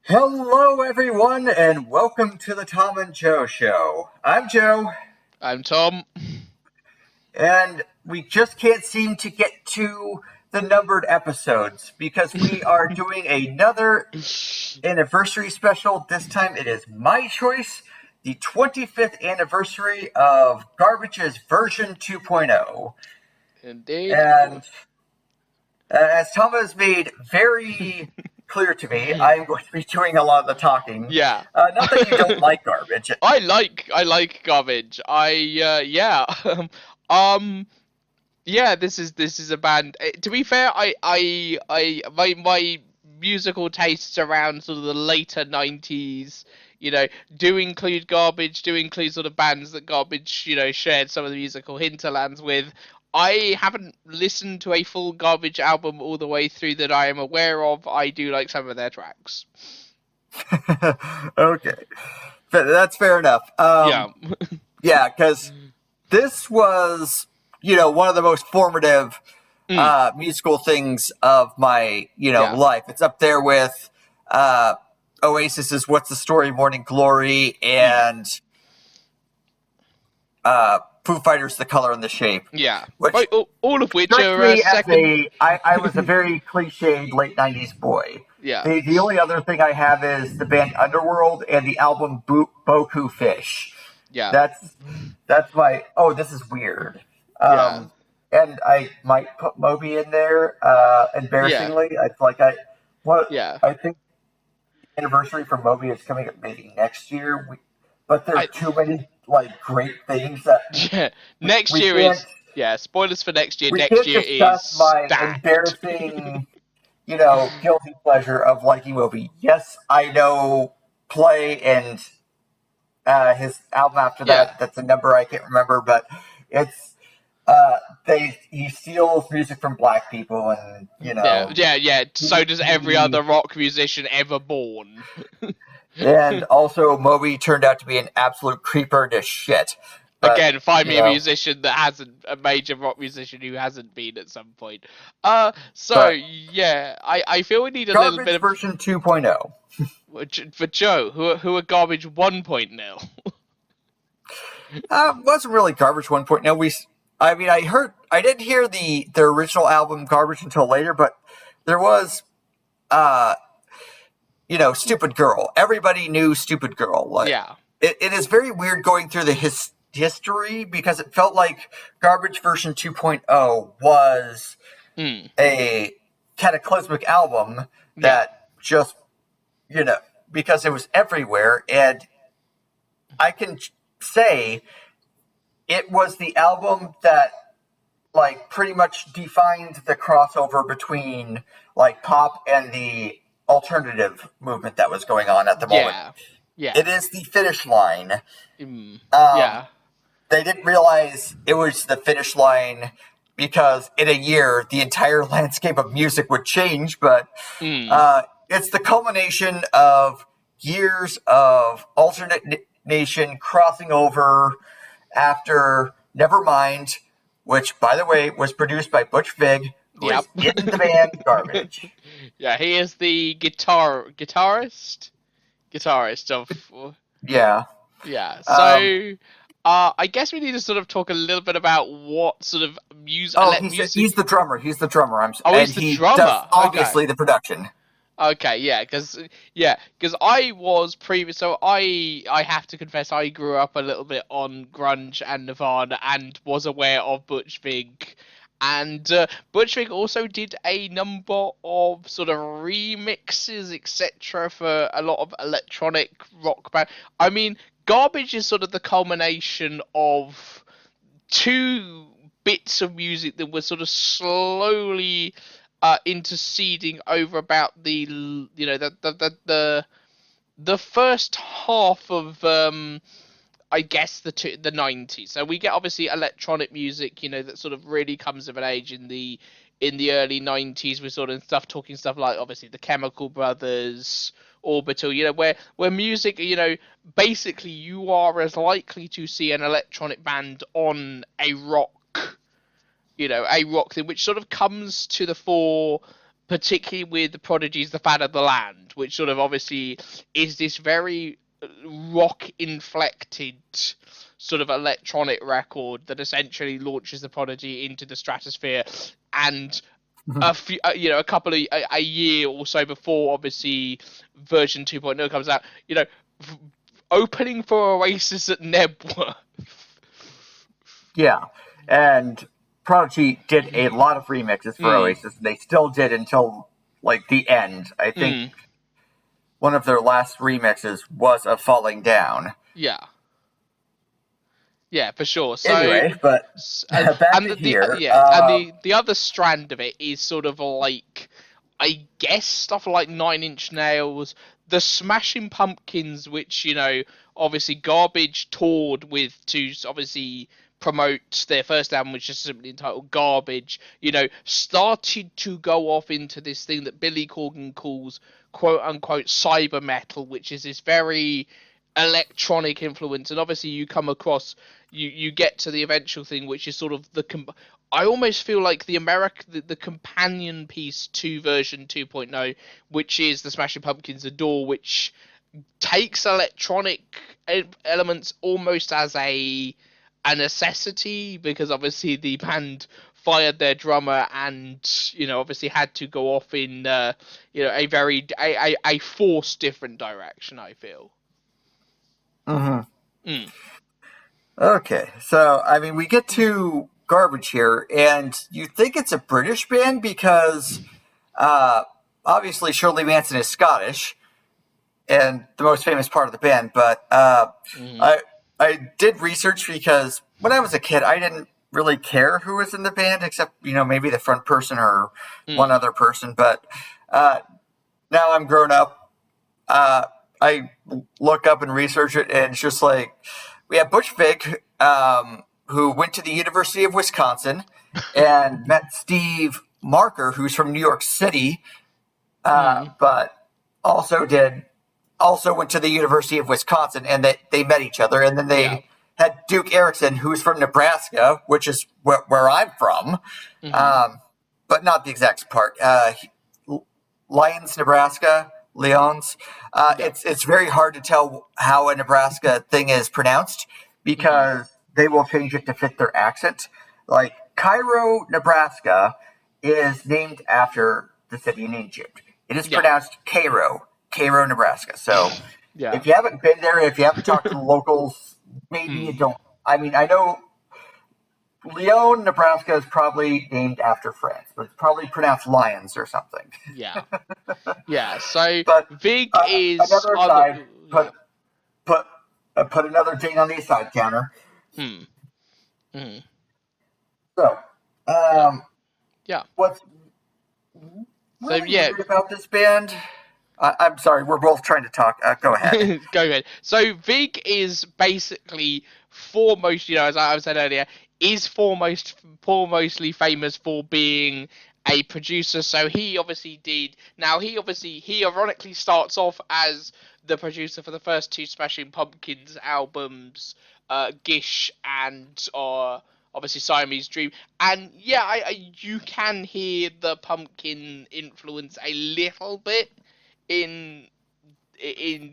Hello, everyone, and welcome to the Thom and Joe show. I'm Joe, I'm Tom. and we just can't seem to get to the numbered episodes because we are doing another anniversary special. This time it is my choice, the 25th anniversary of Garbage's version 2.0. Indeed. And as Tom has made very clear to me, I'm going to be doing a lot of the talking. Yeah. Not that you don't like Garbage. I like garbage. Yeah. um yeah, this is a band. To be fair, my musical tastes around sort of the later 90s, do include garbage, do include sort of bands that garbage, shared some of the musical hinterlands with. I haven't listened to a full garbage album all the way through that I am aware of. I do like some of their tracks. Okay, that's fair enough. Yeah. Yeah, because this was, one of the most formative Mm, musical things of my, yeah. life. It's up there with uh, Oasis's "What's the Story," "Morning Glory," Mm, and Foo Fighters' "The Color and the Shape," yeah. which All of which strikes are me as second. I was a very cliched late '90s boy. Yeah. The only other thing I have is the band Underworld and the album Boku Fish. Yeah. That's that's my. Oh, this is weird. Yeah. And I might put Moby in there. Yeah. Embarrassingly, I like what Yeah. I think the anniversary for Moby is coming up maybe next year. But there are I too many great things that Yeah. Next we year can't is Yeah, spoilers for next year. we Next can't year discuss is my stacked. embarrassing, guilty pleasure of liking Moby. Yes, I know Play and his album after Yeah. that. That's a number I can't remember, but it's uh, he steals music from black people, and Yeah, yeah, yeah. So does every he other rock musician ever born. and also Moby turned out to be an absolute creeper to shit. But Again, find you me a know, musician that hasn't a major rock musician who hasn't been at some point. So but yeah, I feel we need a little bit Garbage of version 2.0. for Joe, who are garbage 1.0. Wasn't really Garbage 1.0. I mean, I didn't hear the original album Garbage until later, but there was, uh, Stupid Girl. Everybody knew Stupid Girl. Like, Yeah. it is very weird going through the history because it felt like Garbage version 2.0 was Hmm. a cataclysmic album Yeah. that just, you know, because it was everywhere. And I can say it was the album that pretty much defined the crossover between pop and the alternative movement that was going on at the moment. Yeah. Yeah. It is the finish line. Mm. Um, Yeah. they didn't realize it was the finish line because in a year the entire landscape of music would change, but Mm. it's the culmination of years of alternate nation crossing over after Nevermind, which, by the way, was produced by Butch Vig, who Yep. is in the band Garbage. Yeah, he is the guitarist of Yeah. yeah. Um, So I guess we need to sort of talk a little bit about what sort of oh, music. he's the drummer. He's the drummer. Oh, And he's the he does drummer. Okay. obviously the production. Okay, because I was previous, so I have to confess I grew up a little bit on grunge and Nirvana and was aware of Butch Vig, and Butch Vig also did a number of sort of remixes etc. for a lot of electronic rock band. I mean, Garbage is sort of the culmination of two bits of music that were sort of slowly interceding over about the first half of I guess the 90s. So we get obviously electronic music, that sort of really comes of an age in the early 90s with sort of stuff talking stuff like obviously the Chemical Brothers, Orbital, where music, basically you are as likely to see an electronic band on a rock thing, which sort of comes to the fore particularly with the Prodigy's The Fad of the Land, which sort of obviously is this very rock inflected sort of electronic record that essentially launches the Prodigy into the stratosphere. And a few, a couple of a year or so before, obviously, version 2.0 comes out, opening for Oasis at Nebworth. Yeah, and Prodigy did a lot of remixes for Oasis. They still did until like the end. I think one of their last remixes was of Falling Down. Yeah. Yeah, for sure. So, Anyway, but back and to here. the other strand of it is sort of like, I guess, stuff like Nine Inch Nails, the Smashing Pumpkins, which obviously Garbage toured with to obviously promote their first album, which is simply entitled Garbage. Started to go off into this thing that Billy Corgan calls quote unquote cyber metal, which is this very electronic influence. And obviously you come across, you get to the eventual thing, which is sort of I almost feel like the companion piece to version 2.0, which is the Smashing Pumpkins Adore, which takes electronic elements almost as a necessity, because obviously the band fired their drummer and obviously had to go off in a very a forced different direction, I feel. Okay, so I mean, we get to Garbage here, and you think it's a British band because obviously Shirley Manson is Scottish, and the most famous part of the band. But I did research because when I was a kid, I didn't really care who was in the band except maybe the front person or one other person. But now I'm grown up. I look up and research it, and it's just like we have Butch Vig, who went to the University of Wisconsin and met Steve Marker, who's from New York City, but also went to the University of Wisconsin, and they met each other. And then they had Duke Erickson, who's from Nebraska, which is where I'm from, but not the exact part. Lyons, Nebraska. Leons. It's very hard to tell how a Nebraska thing is pronounced because they will change it to fit their accent. Like Cairo, Nebraska is named after the city in Egypt. It is pronounced Cairo, Nebraska. So if you haven't been there, if you haven't talked to the locals, maybe you don't. I mean, I know Lyon, Nebraska is probably named after France, but it's probably pronounced Lions or something. Yeah. So but Vig is another aside. Put another ding on the aside counter. So, what's really weird about this band? I'm sorry, we're both trying to talk. Go ahead. Go ahead. So Vig is basically foremost, as I said earlier, is foremostly famous for being a producer. So he obviously did. Now he ironically starts off as the producer for the first two Smashing Pumpkins albums, Gish and obviously Siamese Dream. And you can hear the Pumpkin influence a little bit in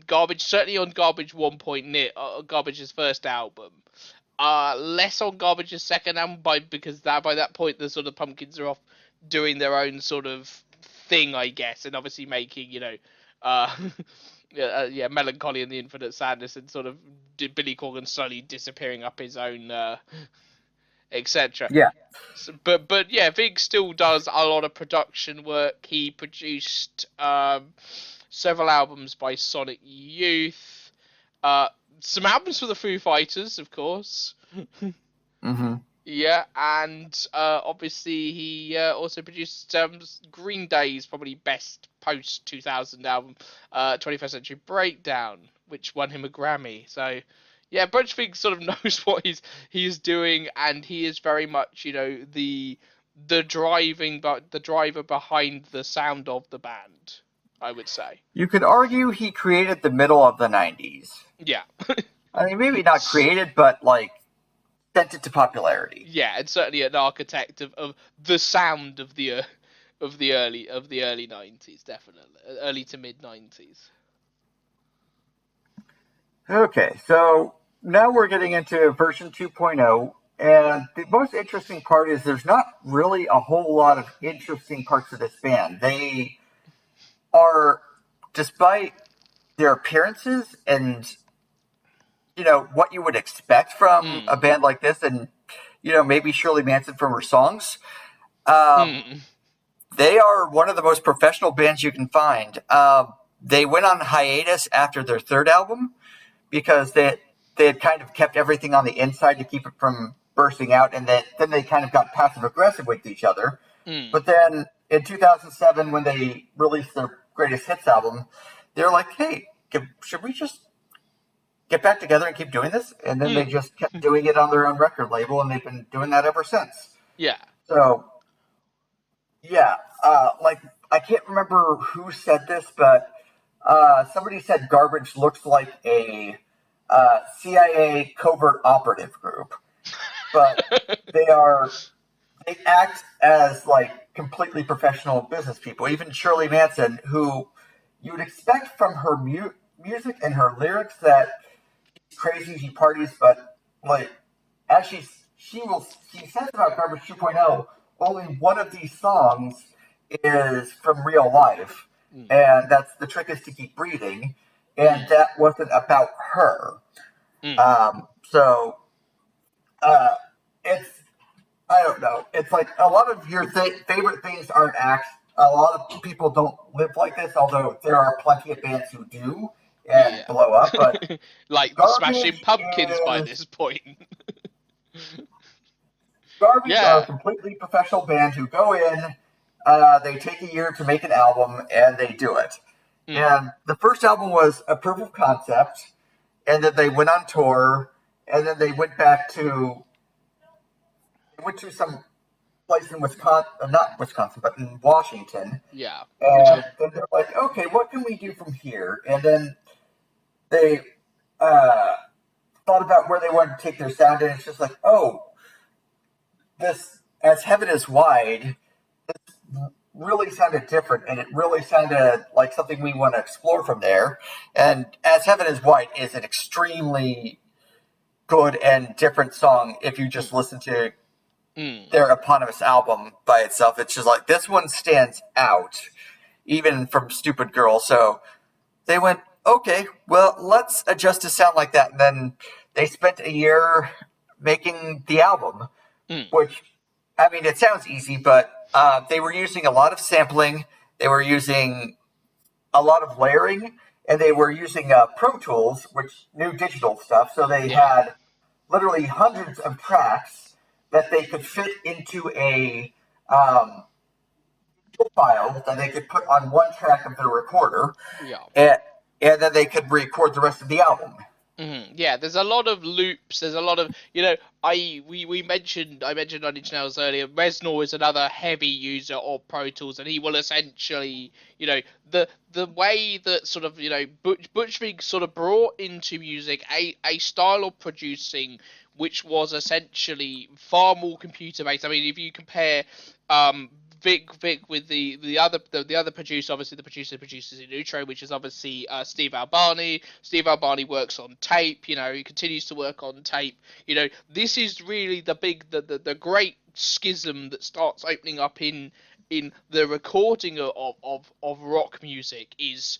Garbage, certainly on Garbage 1.0, Garbage's first album. Less on Garbage's second album because by that point the sort of Pumpkins are off doing their own sort of thing, I guess, and obviously making Melancholy and the Infinite Sadness, and sort of Billy Corgan slowly disappearing up his own etc. Yeah. But Vig still does a lot of production work. He produced several albums by Sonic Youth, some albums for the Foo Fighters, of course. Yeah, and obviously he also produced Green Day's probably best post 2000 album, 21st Century Breakdown, which won him a Grammy. So yeah, Butch Vig sort of knows what he's doing, and he is very much the driver behind the sound of the band, I would say. You could argue he created the middle of the 90s. Yeah. I mean, maybe not created, but sent it to popularity. Yeah, and certainly an architect of the sound of the of the early 90s, definitely early to mid 90s. Okay, so now we're getting into version 2.0, and the most interesting part is there's not really a whole lot of interesting parts of this band. They are, despite their appearances and what you would expect from a Mm. band like this, and maybe Shirley Manson from her songs. Um, Mm. they are one of the most professional bands you can find. They went on hiatus after their third album because they had kind of kept everything on the inside to keep it from bursting out, and then they kind of got passive aggressive with each other. Mm. But then in 2007, when they released their greatest hits album, they're like, "Hey, should we just get back together and keep doing this?" And then they Mm. just kept doing it on their own record label, and they've been doing that ever since. Yeah. So yeah, like I can't remember who said this, but somebody said Garbage looks like a CIA covert operative group, but they are they act as like completely professional business people. Even Shirley Manson, who you would expect from her music and her lyrics that crazy, she parties, but like as she says about Garbage 2.0, only one of these songs is from real life, Mm. and that's The Trick Is to Keep Breathing, and Mm. that wasn't about her. Mm. So uh, it's I don't know. It's like a lot of your favorite things aren't acts. A lot of people don't live like this, although there are plenty of bands who do and Yeah. blow up. But Like the Smashing Garbage Pumpkins by is this point. Garbage are a Yeah. completely professional band who go in, they take a year to make an album, and they do it. Mm. And the first album was a proof of concept, and then they went on tour, and then they went to some place in Wisconsin, not Wisconsin, but in Washington. Yeah. Which And then they're like, okay, what can we do from here? And then they uh, thought about where they wanted to take their sound, and it's just like, oh, this As Heaven Is Wide really sounded different, and it really sounded like something we want to explore from there. And As Heaven Is Wide is an extremely good and different song if you mm. just listen to Mm. their eponymous album by itself. It's just like this one stands out, even from Stupid Girl. So they went, okay, well, let's adjust to sound like that. And then they spent a year making the album, Mm. which, I mean, it sounds easy, but they were using a lot of sampling, they were using a lot of layering, and they were using Pro Tools, which new digital stuff. So they Yeah. had literally hundreds of tracks that they could fit into a um, file that they could put on one track of their recorder, Yeah. and, and then they could record the rest of the album. Yeah, there's a lot of loops. There's a lot of I mentioned on Inch Nails earlier. Reznor is another heavy user of Pro Tools, and he will essentially, the way that sort of Butch Vig sort of brought into music a style of producing which was essentially far more computer based. I mean, if you compare Vic with the other producer, obviously the producer that produces in Outro, which is obviously Steve Albani. Steve Albani works on tape. He continues to work on tape. This is really the great schism that starts opening up in the recording of rock music. Is,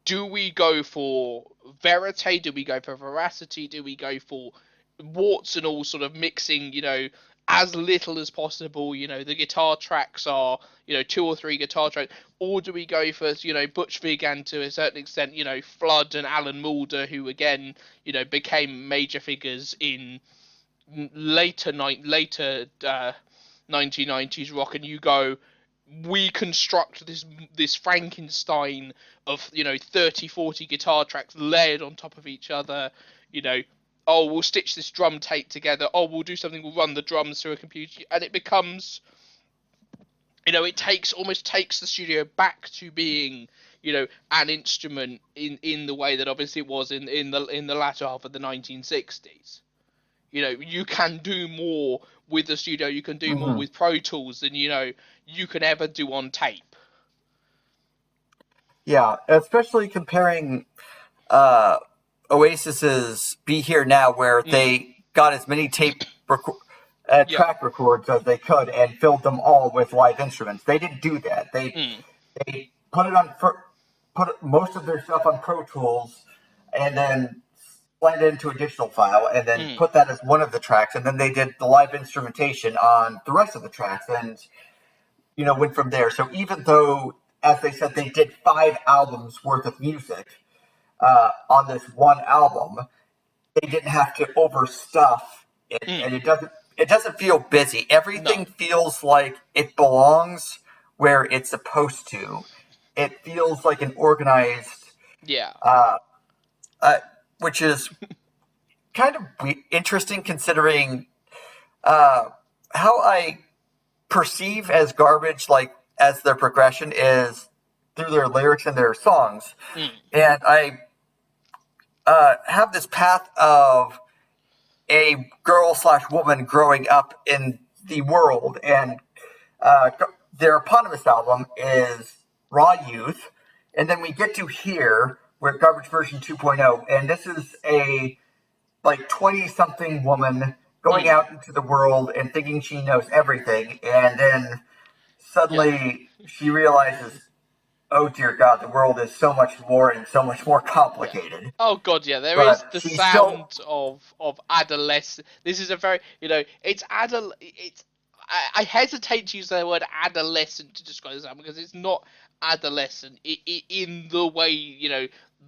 do we go for verite? Do we go for veracity? Do we go for warts and all, sort of mixing, as little as possible? The guitar tracks are, two or three guitar tracks, or do we go for, Butch Vig and to a certain extent, Flood and Alan Moulder, who again, became major figures in later 1990s rock, and you go, we construct this Frankenstein of 30, 40 guitar tracks layered on top of each other. you know oh, we'll stitch this drum tape together. Oh, we'll do something, we'll run the drums through a computer, and it becomes, it almost takes the studio back to being, an instrument in the way that obviously it was in the latter half of the 1960s. you can do more with the studio, you can do more Hmm. with Pro Tools than you can ever do on tape. Yeah, especially comparing uh, Oasis's "Be Here Now," where Mm. they got as many Yeah. track records as they could and filled them all with live instruments. They didn't do that. Mm. They put most of their stuff on Pro Tools, and then blend it into a digital file, and then Mm. put that as one of the tracks, and then they did the live instrumentation on the rest of the tracks, and went from there. So even though, as they said, they did 5 albums worth of music on this one album, they didn't have to overstuff it, Mm. and it doesn't feel busy. No. Everything feels like it belongs where it's supposed to. It feels like an organized, Yeah. uh, uh, which is kind of interesting considering uh, how I perceive as garbage, like as their progression is through their lyrics and their songs. Mm. And I have this path of a girl/woman growing up in the world, and uh, their eponymous album is Raw Youth, and then we get to here with Garbage Version 2.0, and this is a like 20 something woman going Mm. out into the world and thinking she knows everything, and then Yeah. suddenly she realizes, oh dear God, the world is so much more and so much more Yeah. complicated. Oh god, yeah. There is But the she's still, sound of adolescent. This is a very it's it's. I hesitate to use the word adolescent to describe this album because it's not adolescent in the way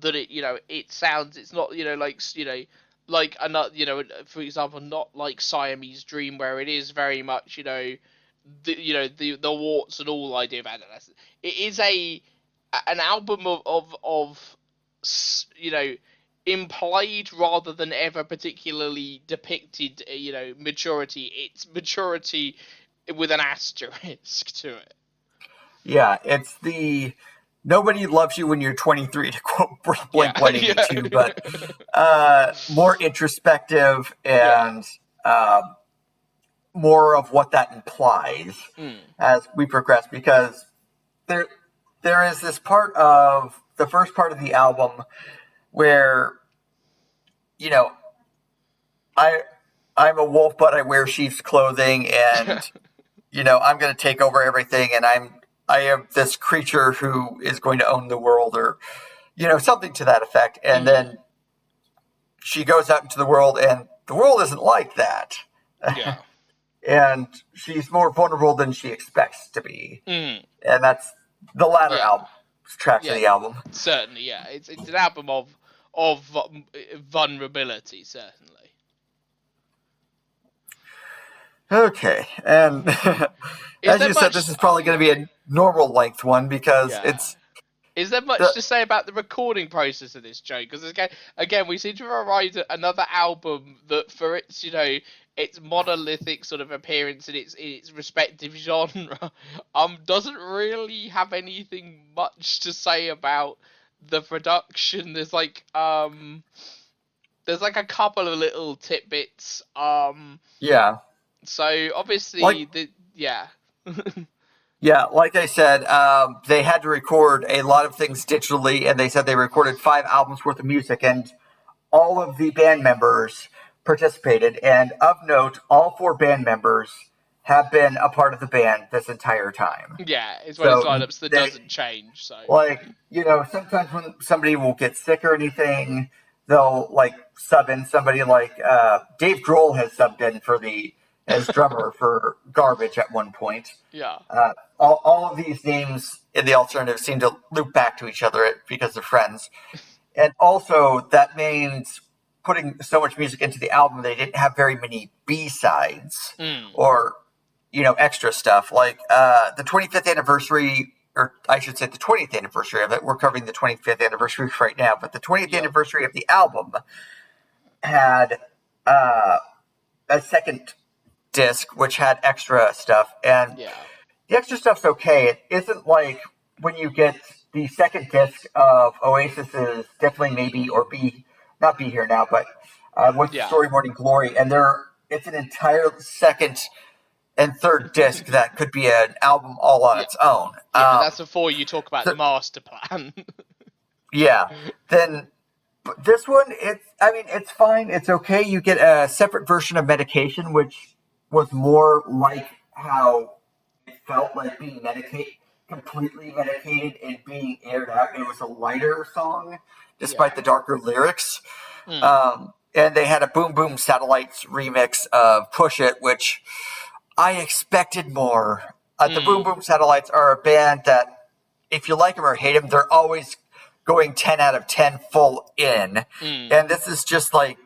that it sounds. It's not like another for example not like Siamese Dream where it is very much the warts and all idea of adolescence. It is an album of implied rather than ever particularly depicted maturity. It's maturity with an asterisk to it. yeah, it's the nobody loves you when you're 23 to quote Yeah. Blink Yeah. 182, but more introspective Yeah. and more of what that implies Mm. as we progress, because there there is this part of the first part of the album where you know I I'm a wolf but I wear sheep's clothing, Yeah. and I'm going to take over everything, and I am this creature who is going to own the world, or something to that effect. And Mm. then she goes out into the world, and the world isn't like that. Yeah. And she's more vulnerable than she expects to be. Mm. And that's the latter Yeah. album tracks of Yeah. the album. Certainly. Yeah. It's an album of vulnerability. Certainly. Okay, and Is as there you said, this much? is probably going to be a normal length one because Yeah. it's Is there much the to say about the recording process of this, Joe? Because again, we seem to have arrived at another album that, for its its monolithic sort of appearance and its respective genre, doesn't really have anything much to say about the production. There's like a couple of little tidbits. yeah, So like obviously yeah. yeah, like I said, they had to record a lot of things digitally, and they said they recorded 5 albums worth of music, and all of the band members participated. And of note, all 4 band members have been a part of the band this entire time. Yeah, it's one of those So lineups that they, doesn't change. So like, sometimes when somebody will get sick or anything, they'll like sub in somebody like Dave Grohl has subbed in for the as drummer for Garbage at one point. yeah. All of these names in the alternative seem to loop back to each other because they're friends. And also, that means putting so much music into the album, they didn't have very many B-sides Mm. or, extra stuff. Like the 25th anniversary, or I should say the 20th anniversary of it. We're covering the 25th anniversary right now, but the 20th Yep. anniversary of the album had uh, a second disc, which had extra stuff. And Yeah. the extra stuff's okay. It isn't like when you get the second disc of Oasis's Definitely Maybe, or Be, not Be Here Now, but with Yeah. Storyboarding Glory, and it's an entire second and third disc that could be an album all on Yeah. its own. Yeah, and that's before you talk about So, the master plan. yeah. Then but this one, it's fine. It's okay. You get a separate version of Medication, which was more like how it felt like being medicated, completely medicated and being aired out. It was a lighter song, Yeah. despite the darker lyrics. Mm. And they had a Boom Boom Satellites remix of Push It, which I expected more. The Boom Mm. Boom Satellites are a band that, if you like them or hate them, they're always going 10 out of 10 full in. Mm. And this is just like,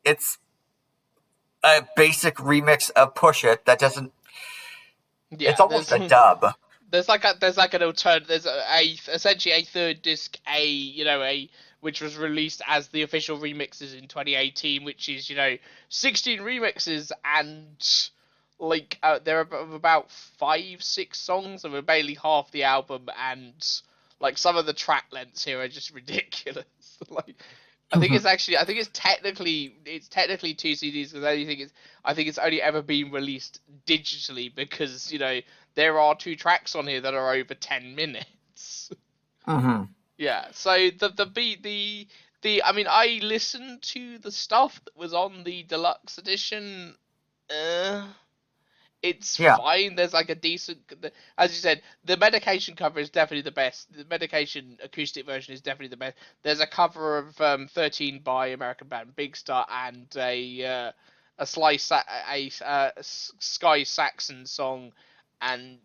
it's a basic remix of Push It that doesn't, it's Yeah, almost a dub. there's like an alternate there's essentially a third disc, which was released as the official remixes in 2018, which is 16 remixes, and there are about 5-6 songs, and we're barely half the album, and like some of the track lengths here are just ridiculous. like I think it's technically 2 CDs, because I think it's only ever been released digitally, because there are 2 tracks on here that are over 10 minutes. Mm-hmm. Yeah, so the beat the I mean, I listened to the stuff that was on the deluxe edition. uh it's Yeah. fine. There's like a decent, as you said, the Medication cover is definitely the best. The Medication acoustic version is definitely the best. There's a cover of 13 by American band Big Star, and a Sky Saxon song, and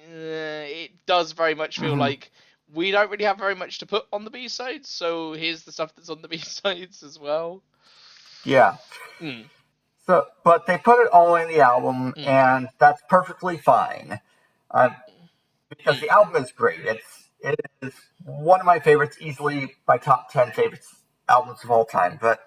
it does very much feel Mm-hmm. like we don't really have very much to put on the B sides, so here's the stuff that's on the B sides as well. Yeah. Mm, But they put it all in the album, mm, and that's perfectly fine. Uh, because the mm. album is great. It is one of my favorites, easily my top 10 favorites albums of all time. But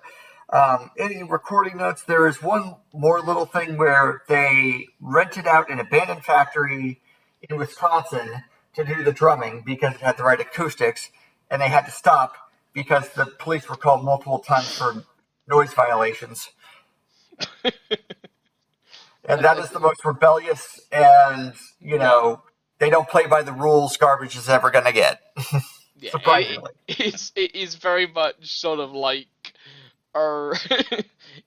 any recording notes, there is one more little thing where they rented out an abandoned factory in Wisconsin to do the drumming because it had the right acoustics, and they had to stop because the police were called multiple times for noise violations. And that I is the most rebellious and, Yeah. they don't play by the rules garbage is ever going to get, Yeah, surprisingly. it is very much sort of like, er,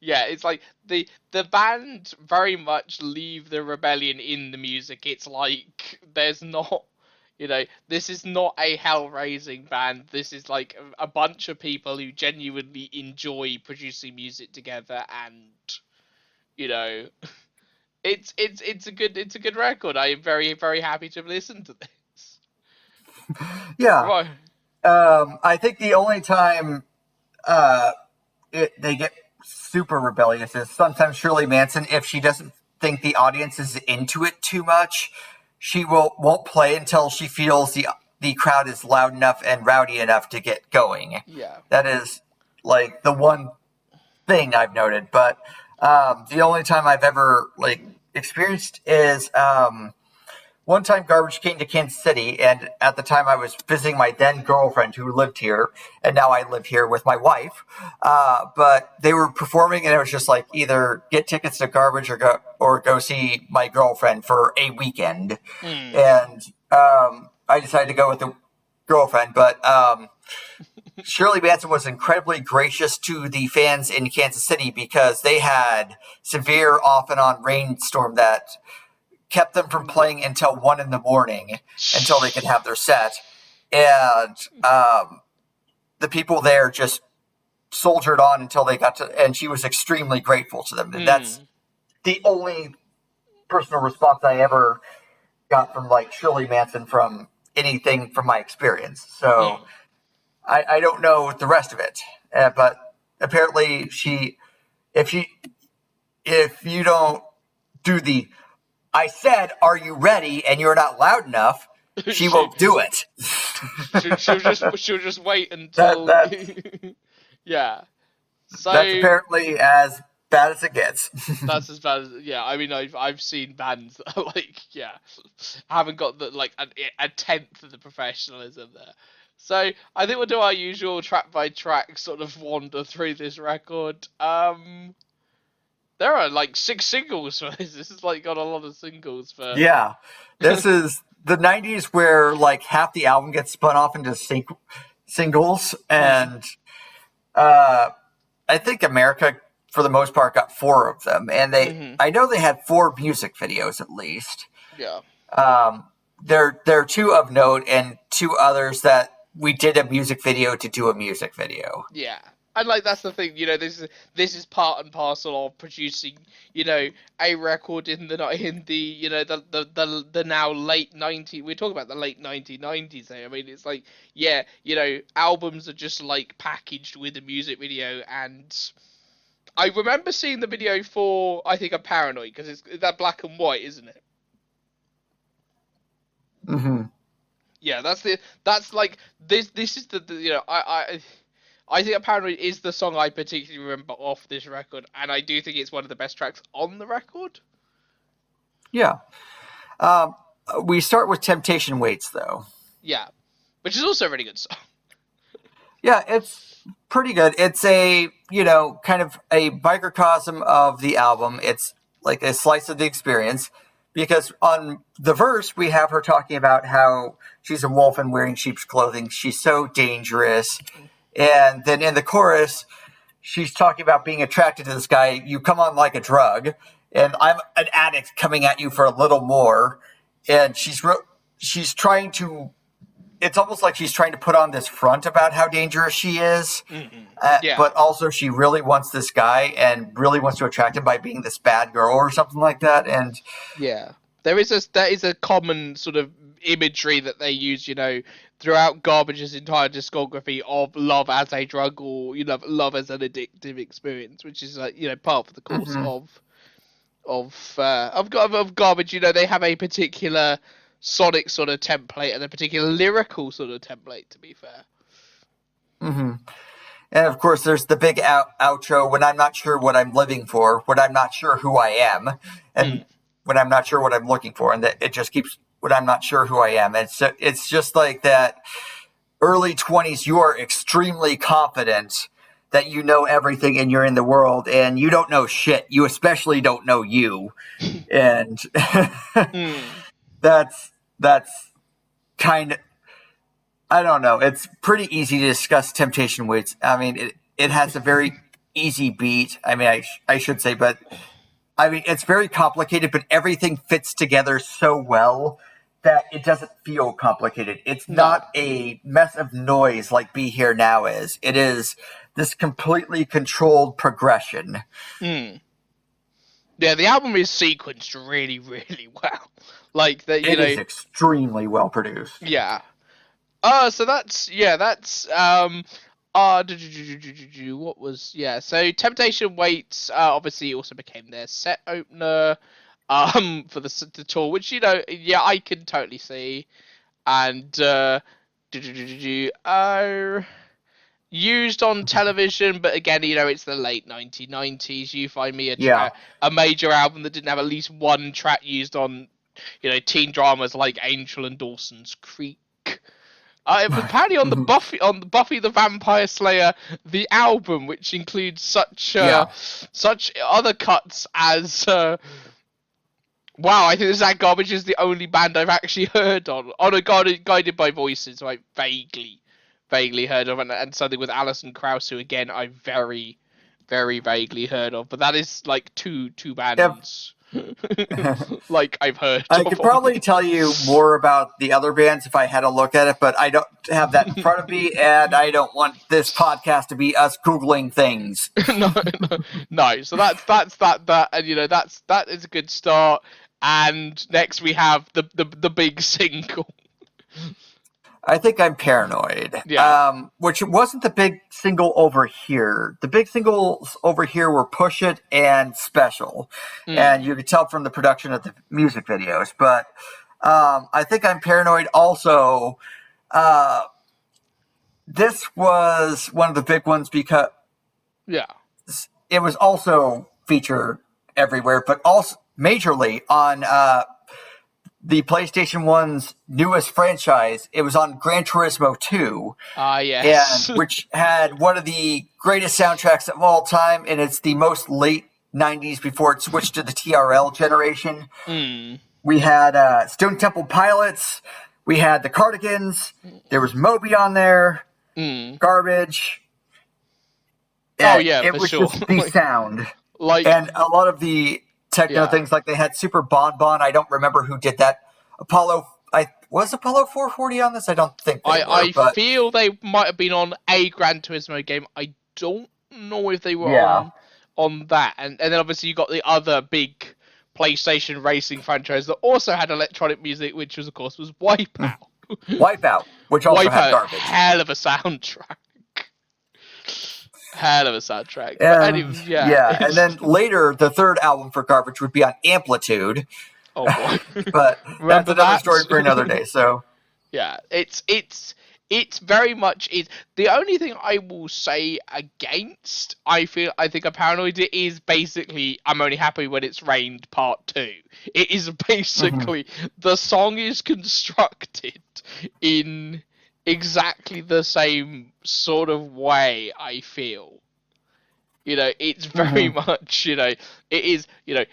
yeah, it's like the band very much leave the rebellion in the music. It's like there's not, this is not a hell-raising band. This is like a bunch of people who genuinely enjoy producing music together, and you know, it's a good record. I am very very happy to have listened to this. Yeah. Right. I think the only time uh, they get super rebellious is sometimes Shirley Manson, if she doesn't think the audience is into it too much, she won't play until she feels the crowd is loud enough and rowdy enough to get going. Yeah. That is like the one thing I've noted. But the only time I've ever experienced is one time Garbage came to Kansas City, and at the time I was visiting my then girlfriend who lived here, and now I live here with my wife. But they were performing, and it was just like either get tickets to Garbage or go see my girlfriend for a weekend. Hmm. And I decided to go with the girlfriend, but Shirley Manson was incredibly gracious to the fans in Kansas City because they had severe off and on rainstorm that kept them from playing until 1 in the morning until they could have their set. And the people there just soldiered on until they got to, and she was extremely grateful to them. And that's Hmm. the only personal response I ever got from Shirley Manson from anything from my experience. So Hmm. I don't know the rest of it. But apparently if she, if you don't do the I said, "Are you ready?" and you're not loud enough, she she won't do it. she'll just wait that until that's yeah. that's So apparently as bad as it gets. that's as bad as, yeah. I mean, I've seen bands that are haven't got the like a tenth of the professionalism there. So I think we'll do our usual track by track sort of wander through this record. There are like 6 singles for this. This has like got a lot of singles for. Yeah, this is the '90s where like half the album gets spun off into singles, and I think America, for the most part, got 4 of them, and I know they had 4 music videos at least. Yeah. There are 2 of note, and 2 others that we did a music video to do a music video. Yeah. And like that's the thing, this is part and parcel of producing, a record in the now late 90s. We're talking about the late 1990s here. I mean, it's like albums are just like packaged with a music video, and I remember seeing the video for I think I'm Paranoid because it's that black and white, isn't it? Mm-hmm. Yeah, that's like this is I think Paranoid is the song I particularly remember off this record, and I do think it's one of the best tracks on the record. Yeah. We start with Temptation Waits, though. Yeah, which is also a really good song. Yeah, it's pretty good. It's a, kind of a microcosm of the album. It's like a slice of the experience, because on the verse, we have her talking about how she's a wolf and wearing sheep's clothing. She's so dangerous. And then in the chorus, she's talking about being attracted to this guy. You come on like a drug, and I'm an addict coming at you for a little more. And she's trying to. It's almost like she's trying to put on this front about how dangerous she is, but also she really wants this guy and really wants to attract him by being this bad girl or something like that. And yeah, there is a common sort of imagery that they use, throughout Garbage's entire discography of love as a drug or love as an addictive experience, which is like part of the course of Garbage. They have a particular sonic sort of template and a particular lyrical sort of template. To be fair. Mm-hmm. And of course, there's the big outro when I'm not sure what I'm living for, when I'm not sure who I am, and when I'm not sure what I'm looking for, and that it just keeps. When I'm not sure who I am. And so it's just like that early 20s, you are extremely confident that you know everything and you're in the world, and you don't know shit. You especially don't know you. And that's kind of, I don't know. It's pretty easy to discuss Temptation Waits. I mean, it has a very easy beat. I mean, I should say, but I mean, it's very complicated, but everything fits together so well that it doesn't feel complicated. It's not a mess of noise like Be Here Now is. It is this completely controlled progression. Yeah, the album is sequenced really, really well. Like that, it is extremely well produced. Yeah. So that's what was so Temptation Waits obviously also became their set opener for the tour, which I can totally see, and used on television, but again it's the late 1990s. You find me a major album that didn't have at least one track used on teen dramas like Angel and Dawson's Creek. It was apparently on the Buffy the Vampire Slayer the album, which includes such other cuts as wow, I think That Garbage is the only band I've actually heard on a Guided by Voices, so I vaguely heard of, and something with Alison Krauss, who again I very, very vaguely heard of, but that is like two bands. Like I've heard. I could probably tell you more about the other bands if I had a look at it, but I don't have that in front of me, and I don't want this podcast to be us Googling things. No. So that's that, and that is a good start. And next we have the big single. I think I'm Paranoid. Which wasn't the big single over here. The big singles over here were Push It and Special. And you could tell from the production of the music videos. But I think I'm Paranoid also. This was one of the big ones because it was also featured everywhere, but also majorly on the PlayStation 1's newest franchise. It was on Gran Turismo 2. Yes. And which had one of the greatest soundtracks of all time, and it's the most late 90s before it switched to the TRL generation. We had Stone Temple Pilots. We had the Cardigans. There was Moby on there. Garbage. It was sure. just the sound. And a lot of the techno things, like they had Super Bon Bon. I don't remember who did that. Was Apollo 440 on this? I don't think I feel they might have been on a Gran Turismo game. I don't know if they were on that. And then obviously you got the other big PlayStation racing franchise that also had electronic music, which was Wipeout. Wipeout, which also had garbage. Hell of a soundtrack. Hell of a soundtrack. But anyways, and then later, the third album for Garbage would be on Amplitude. Oh boy! But that's another story for another day. So yeah, it's very much is the only thing I will say against. I think a Paranoid is basically I'm only happy when it's rained part 2. It is basically the song is constructed in exactly the same sort of way. I feel, it's very much, it is, a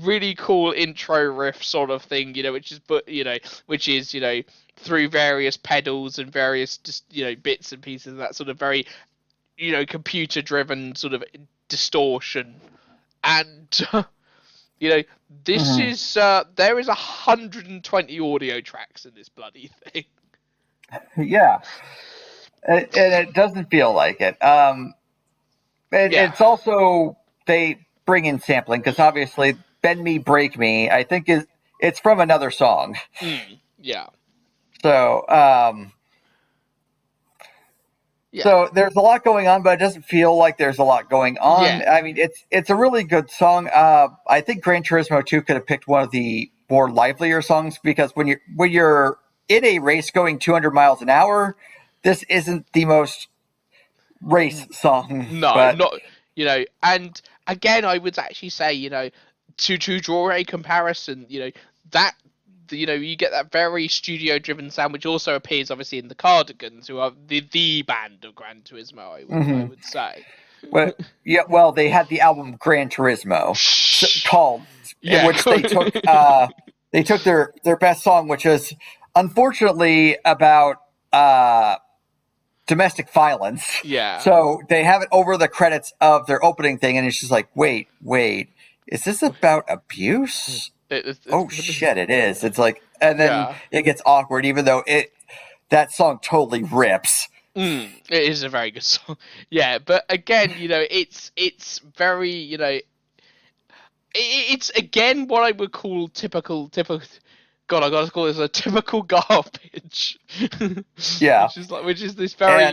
really cool intro riff sort of thing, which is through various pedals and various just bits and pieces, that sort of very computer driven sort of distortion. And this is there is 120 audio tracks in this bloody thing. Yeah, and it doesn't feel like it. It's also, they bring in sampling, because obviously Bend Me, Break Me, I think it's from another song. So, so there's a lot going on, but it doesn't feel like there's a lot going on. I mean, it's a really good song. I think Gran Turismo 2 could have picked one of the more livelier songs, because when you're in a race going 200 miles an hour, this isn't the most race song. No, not, and again, I would actually say, to draw a comparison, that, you get that very studio-driven sound, which also appears obviously in the Cardigans, who are the band of Gran Turismo, I would say. Well, they had the album Gran Turismo called, in which they took their best song, which is unfortunately about domestic violence. So they have it over the credits of their opening thing, and it's just like, wait, is this about abuse? Shit, it is. It's like, and then it gets awkward, even though that song totally rips. It is a very good song. But again, it's very, it's again what I would call typical. God, I gotta call this a typical garbage. Which is this very,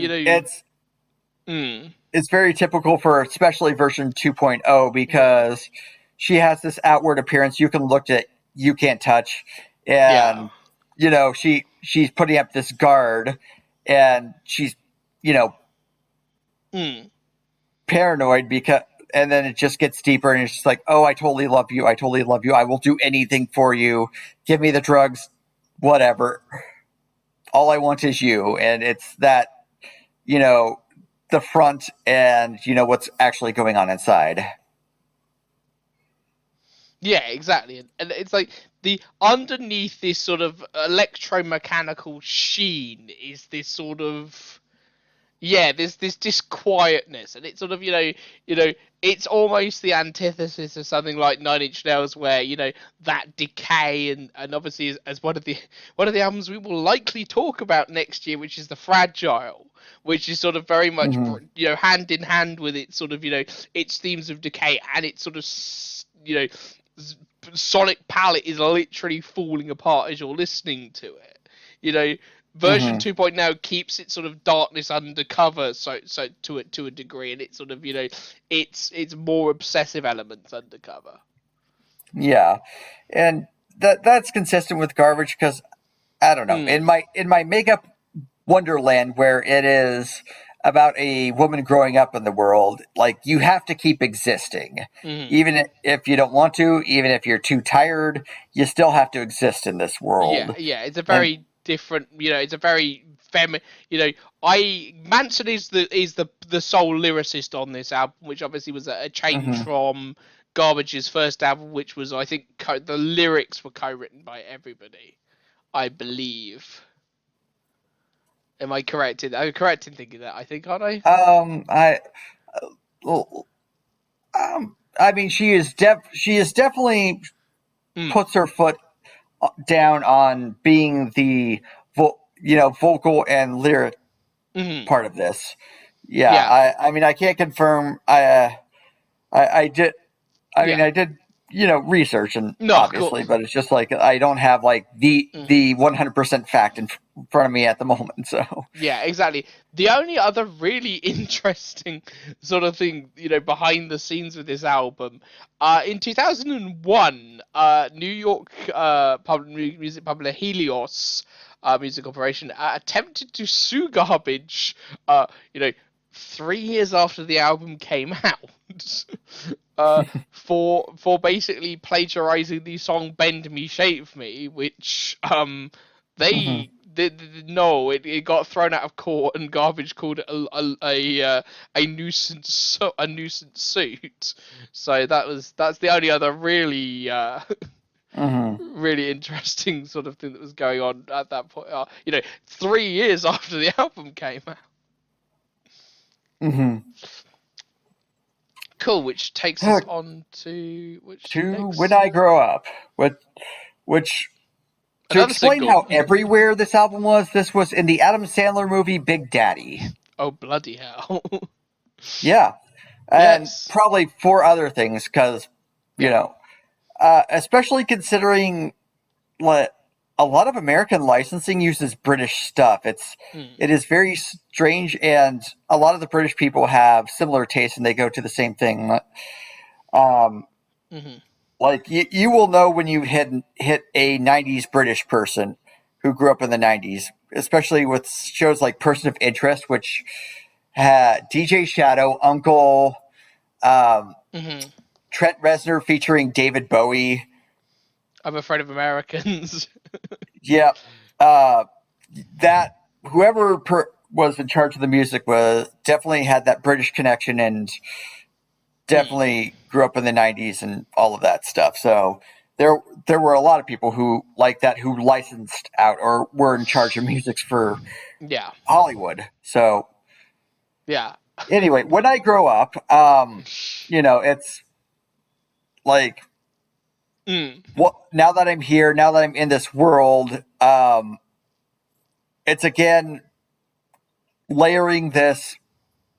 it's very typical for especially version 2.0, because she has this outward appearance you can look at, you can't touch, and she's putting up this guard, and she's paranoid, because, and then it just gets deeper, and it's just like, oh, I totally love you, I will do anything for you, give me the drugs, whatever, all I want is you. And it's that, the front and what's actually going on inside. Yeah, exactly. And it's like the underneath this sort of electromechanical sheen is this sort of this quietness, and it's sort of it's almost the antithesis of something like Nine Inch Nails, where that decay, and obviously as one of the albums we will likely talk about next year, which is The Fragile, which is sort of very much hand in hand with it, sort of its themes of decay, and its sort of sonic palette is literally falling apart as you're listening to it. Version 2.0 keeps its sort of darkness undercover, so to a degree, and it's sort of it's more obsessive elements undercover. Yeah, and that's consistent with Garbage, because I don't know, in my makeup wonderland, where it is about a woman growing up in the world. Like, you have to keep existing. Mhm. Even if you don't want to, even if you're too tired, you still have to exist in this Yeah, world. yeah, it's a And very different, it's a very I Manson is the sole lyricist on this album, which obviously was a change mhm. from Garbage's first album, which was, I think, the lyrics were co-written by everybody, I believe. Am I correct I'm correct in thinking that, I think, aren't I? I well, I mean, she is definitely Mm. puts her foot down on being the vocal and lyric Hmm. part of this. Yeah, Yeah. I mean, I can't confirm. I did. I mean, Yeah. I did. Research and No, cool. obviously, but it's just like I don't have like the Mhm. the 100% fact in front of me at the moment. So. Yeah, exactly. The only other really interesting sort of thing, behind the scenes with this album, in 2001, New York music publisher Helios Music Corporation attempted to sue Garbage, uh, you know, 3 years after the album came out, for basically plagiarizing the song "Bend Me, Shave Me," which Mhm. no, it got thrown out of court, and Garbage called it a nuisance suit. So that's the only other really Mhm. really interesting sort of thing that was going on at that point. 3 years after the album came out. Mhm. Cool, which takes us on to which To When next? I Grow Up, which to Another explain single. how everywhere this album was, this was in the Adam Sandler movie Big Daddy. Oh bloody hell! Yeah, and Yes. probably four other things because you Yeah. know, especially considering what a lot of American licensing uses British stuff. Mm. It is very strange, and a lot of the British people have similar tastes, and they go to the same thing. Um, Hmm. like you will know when you hit a '90s British person who grew up in the '90s, especially with shows like Person of Interest, which had DJ Shadow, Uncle, um, Hmm. Trent Reznor featuring David Bowie. I'm afraid of Americans. Yeah, that whoever was in charge of the music was definitely had that British connection and Mm. definitely grew up in the '90s and all of that stuff. So there were a lot of people who like that who licensed out or were in charge of music for Yeah. Hollywood. So Yeah. anyway, when I grow up, it's like Mm. what now that I'm here, now that I'm in this world, it's again layering this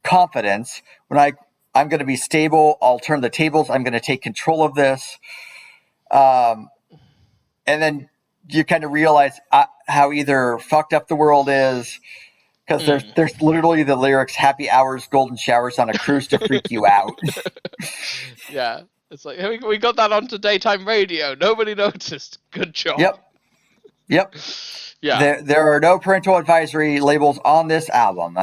confidence when I'm going to be stable. I'll turn the tables. I'm going to take control of this. Um, and then you kind of realize how either fucked up the world is because Mm. there's literally the lyrics "Happy hours, golden showers on a cruise to freak you out." Yeah. It's like, hey, we got that onto daytime radio. Nobody noticed. Good job. Yep, yep. Yeah. There are no parental advisory labels on this album.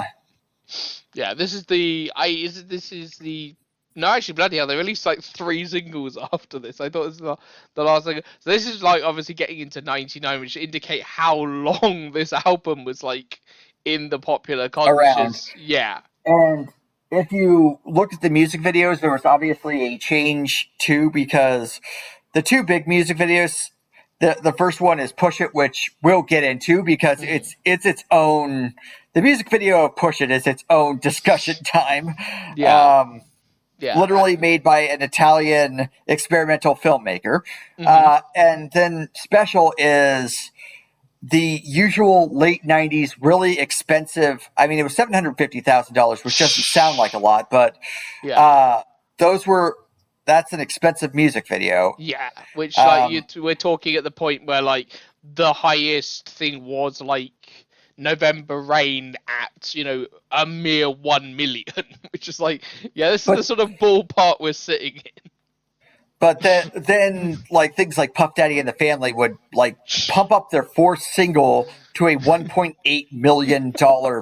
Yeah. This is the I is it this is the no, actually, bloody hell! They released like 3 singles after this. I thought this was the last thing. So this is like obviously getting into '99, which indicate how long this album was like in the popular Around. conscious. Yeah. And if you look at the music videos, there was obviously a change too because the two big music videos, the first one is Push It, which we'll get into because Mm. it's its own. The music video of Push It is its own discussion time. Yeah. Yeah. Literally made by an Italian experimental filmmaker. Hmm. And then Special is the usual late '90s, really expensive. I mean, it was $750,000, which doesn't sound like a lot, but Yeah. uh, those were that's an expensive music video. Yeah. Which like Um, we're talking at the point where like the highest thing was like November Rain at a mere 1 million, which is like, yeah, this is the but sort of ballpark we're sitting then like things like Puff Daddy and the Family would like pump up their fourth single to a $1.8 million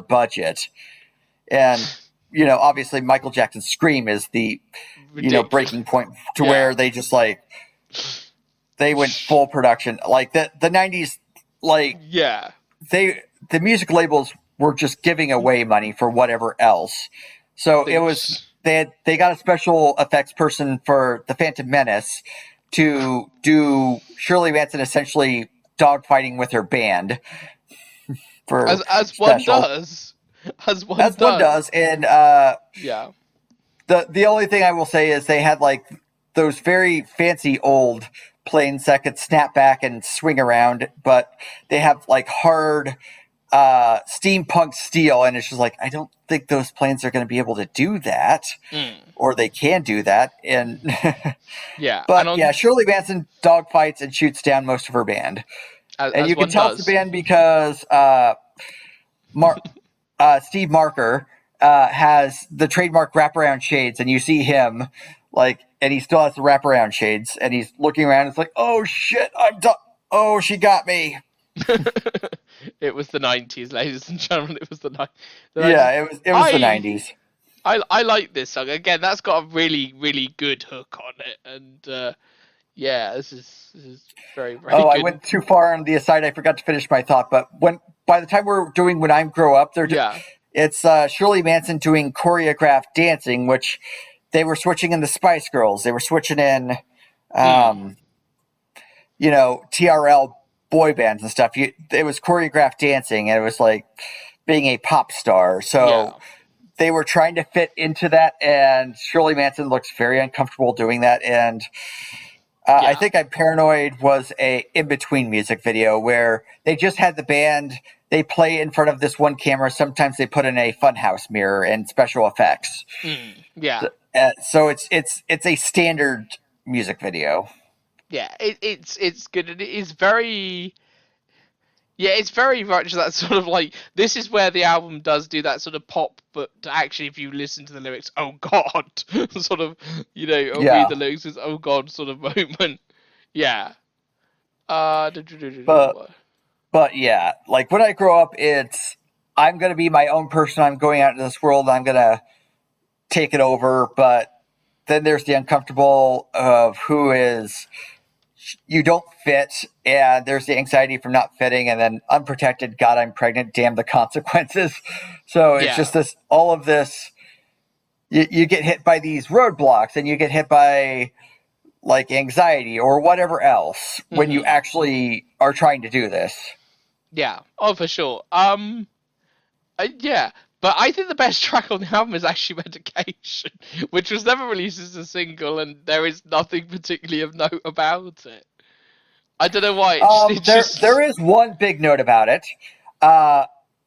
budget. And, obviously Michael Jackson's Scream is the, Ridiculous. breaking point to Yeah. where they just like, they went full production. Like the 90s, like Yeah. the music labels were just giving away money for whatever else. So it was, they got a special effects person for the Phantom Menace to do Shirley Manson essentially dogfighting with her band for as one special. does. As one As one does. does. And Yeah. the only thing I will say is they had like those very fancy old planes that could snap back and swing around, but they have like hard steampunk steel, and it's just like I don't think those planes are going to be able to do that, or they can do that. And Yeah. but yeah, Shirley Manson dogfights and shoots down most of her band, and you can tell it's a band because Steve Marker has the trademark wraparound shades, and you see him like, and he still has the wraparound shades, and he's looking around. It's like, oh shit, I'm done. Oh, she got me. It was the 90s, ladies and gentlemen. It was the 90s. Yeah, it was the 90s. I like this song. Again, that's got a really, really good hook on it. And yeah, this is very, very good. I went too far on the aside. I forgot to finish my thought. But by the time we're doing When I Grow Up, it's Shirley Manson doing choreographed dancing, which they were switching in the Spice Girls. They were switching in, TRL boy bands and stuff. It was choreographed dancing, and it was like being a pop star. So they were trying to fit into that, and Shirley Manson looks very uncomfortable doing that. And I think I'm Paranoid was a in-between music video where they just had the band, they play in front of this one camera. Sometimes they put in a funhouse mirror and special effects. Yeah. So it's a standard music video. Yeah, it's good, and it is very. Yeah, it's very much that sort of like, this is where the album does do that sort of pop, but actually if you listen to the lyrics, oh god, sort of, read the lyrics, it's oh god sort of moment. Yeah. But yeah, like When I Grow Up, I'm going to be my own person. I'm going out into this world. I'm going to take it over. But then there's the uncomfortable of you don't fit, and there's the anxiety from not fitting, and then unprotected, God, I'm pregnant, damn the consequences. So it's just all of this, you get hit by these roadblocks, and you get hit by like anxiety or whatever else when you actually are trying to do this. Yeah, oh for sure. Yeah, but I think the best track on the album is actually Medication, which was never released as a single, and there is nothing particularly of note about it. I don't know why. There is one big note about it.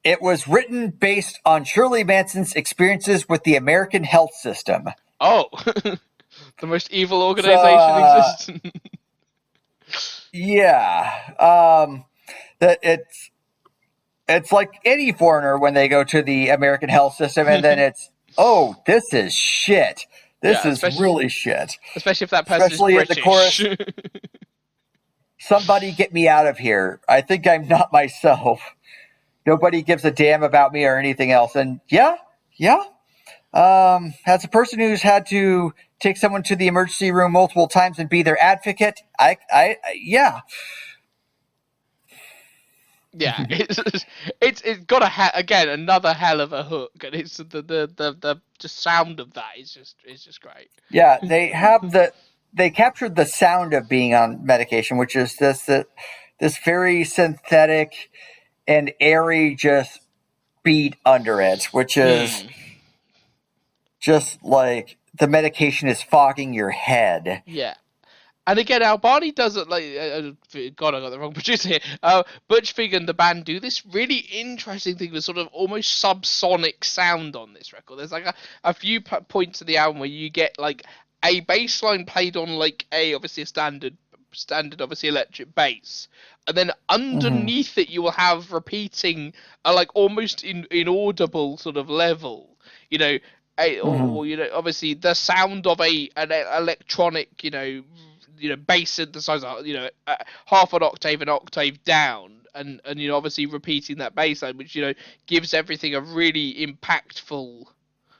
It was written based on Shirley Manson's experiences with the American health system. Oh, the most evil organization in existence. Yeah. It's like any foreigner when they go to the American health system, and then it's, oh, this is shit. This is really shit. Especially if that person is British. At the chorus, somebody get me out of here. I think I'm not myself. Nobody gives a damn about me or anything else. And yeah. As a person who's had to take someone to the emergency room multiple times and be their advocate, yeah. Yeah, it's got again another hell of a hook, and it's the just sound of that is just great. Yeah, they captured the sound of being on medication, which is this very synthetic and airy just beat under it, which is just like the medication is fogging your head. Yeah. And again, Albani does it like, God, I got the wrong producer here. Butch Vig and the band do this really interesting thing with sort of almost subsonic sound on this record. There's like a few points in the album where you get like a bass line played on like obviously a standard obviously electric bass, and then underneath it you will have repeating a like almost inaudible sort of level, or obviously the sound of an electronic bass synthesizer, half an octave down, and obviously repeating that bass line, which gives everything a really impactful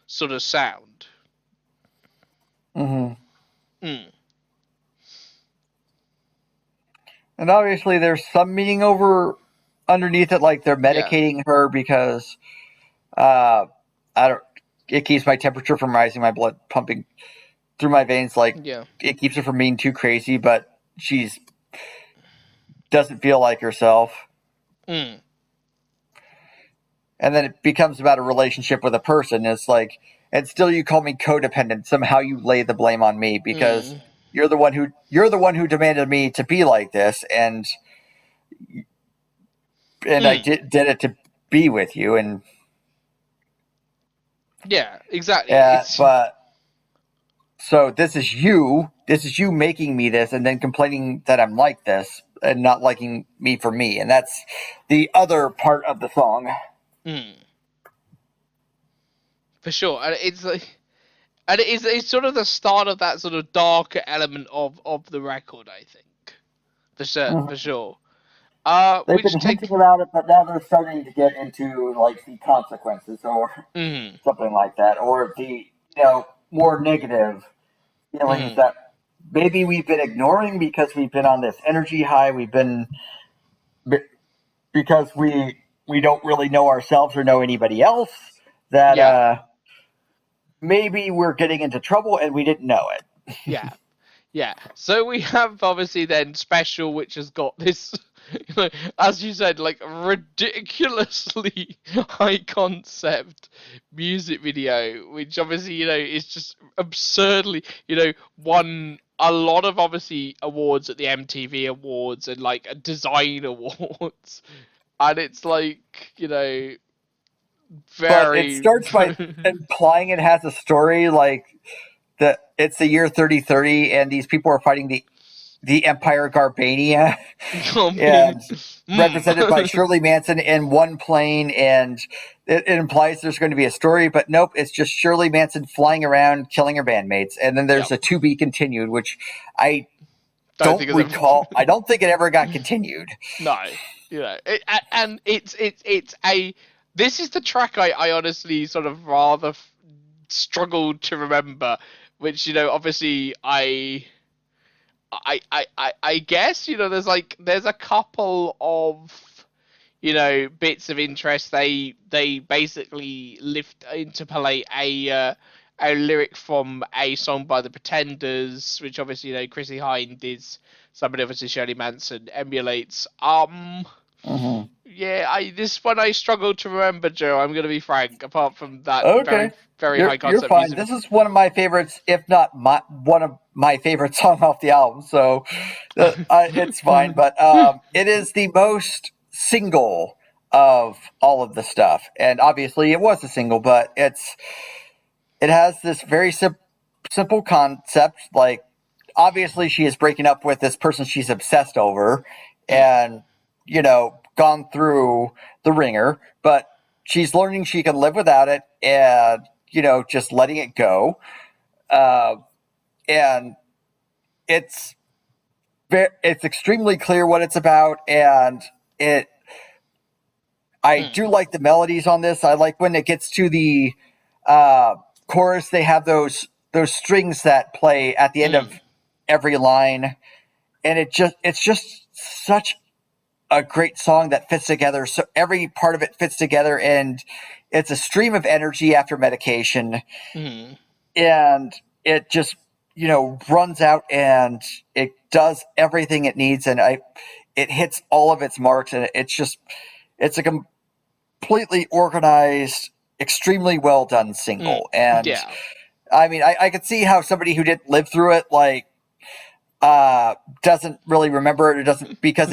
sort of sound. Mm-hmm. Mm. And obviously, there's some meaning over underneath it, like they're Yeah. medicating her because uh, I don't. It keeps my temperature from rising, my blood pumping through my veins. Like Yeah. it keeps her from being too crazy, but she's doesn't feel like herself. Mm. And then it becomes about a relationship with a person. It's like, and still you call me codependent. Somehow you lay the blame on me because Mm. you're the one who demanded me to be like this, and I Mm. did it to be with you, and Yeah, exactly. It's but so this is you making me this, and then complaining that I'm like this and not liking me for me, and that's the other part of the song. mm, for sure, and it's like, and it's sort of the start of that sort of darker element of the record, I think, for Mhm. sure. They've Which been take. hinting about it, but now they're starting to get into like the consequences or Mm. something like that, or the more negative feelings Mm. that maybe we've been ignoring because we've been on this energy high. We've been because we don't really know ourselves or know anybody else that Yeah. maybe we're getting into trouble and we didn't know it. Yeah. Yeah, so we have obviously then Special, which has got this, as you said, like ridiculously high concept music video, which obviously is just absurdly won a lot of obviously awards at the MTV Awards and like design awards, and it's like But it very. starts by implying it has a story like that it's the year 3030 and these people are fighting the Empire Garbania I mean, and represented by Shirley Manson in one plane, and it implies there's going to be a story, but nope, it's just Shirley Manson flying around killing her bandmates, and then there's yep. a to be continued, which I Don't don't think it's ever. recall. I don't think it ever got continued. No, and it's a. This is the track I honestly sort of rather struggled to remember, which obviously I guess there's a couple of bits of interest. They basically lift interpolate a lyric from a song by the Pretenders, which obviously Chrissy Hynde is somebody obviously Shirley Manson emulates. Mm-hmm. Yeah, this one I struggled to remember, Joe. I'm gonna be frank. Apart from that Okay, very very high you're concept fine. music. This is one of my favorites, if not one of my favorite song off the album. So it's fine. But it is the most single of all of the stuff, and obviously it was a single, but it has this very simple concept. Like obviously she is breaking up with this person she's obsessed over, and gone through the ringer, but she's learning she can live without it, and just letting it go. Uh, and it's it's extremely clear what it's about, and it. I Mm, do like the melodies on this. I like when it gets to the uh, chorus. They have those strings that play at the end of mm, every line, and it's just such a great song that fits together. So every part of it fits together, and it's a stream of energy after medication, mm. and it just runs out, and it does everything it needs, and it hits all of its marks, and it's a completely organized, extremely well done Mm. single. And Yeah. I mean, I could see how somebody who didn't live through it doesn't really remember it, or doesn't, because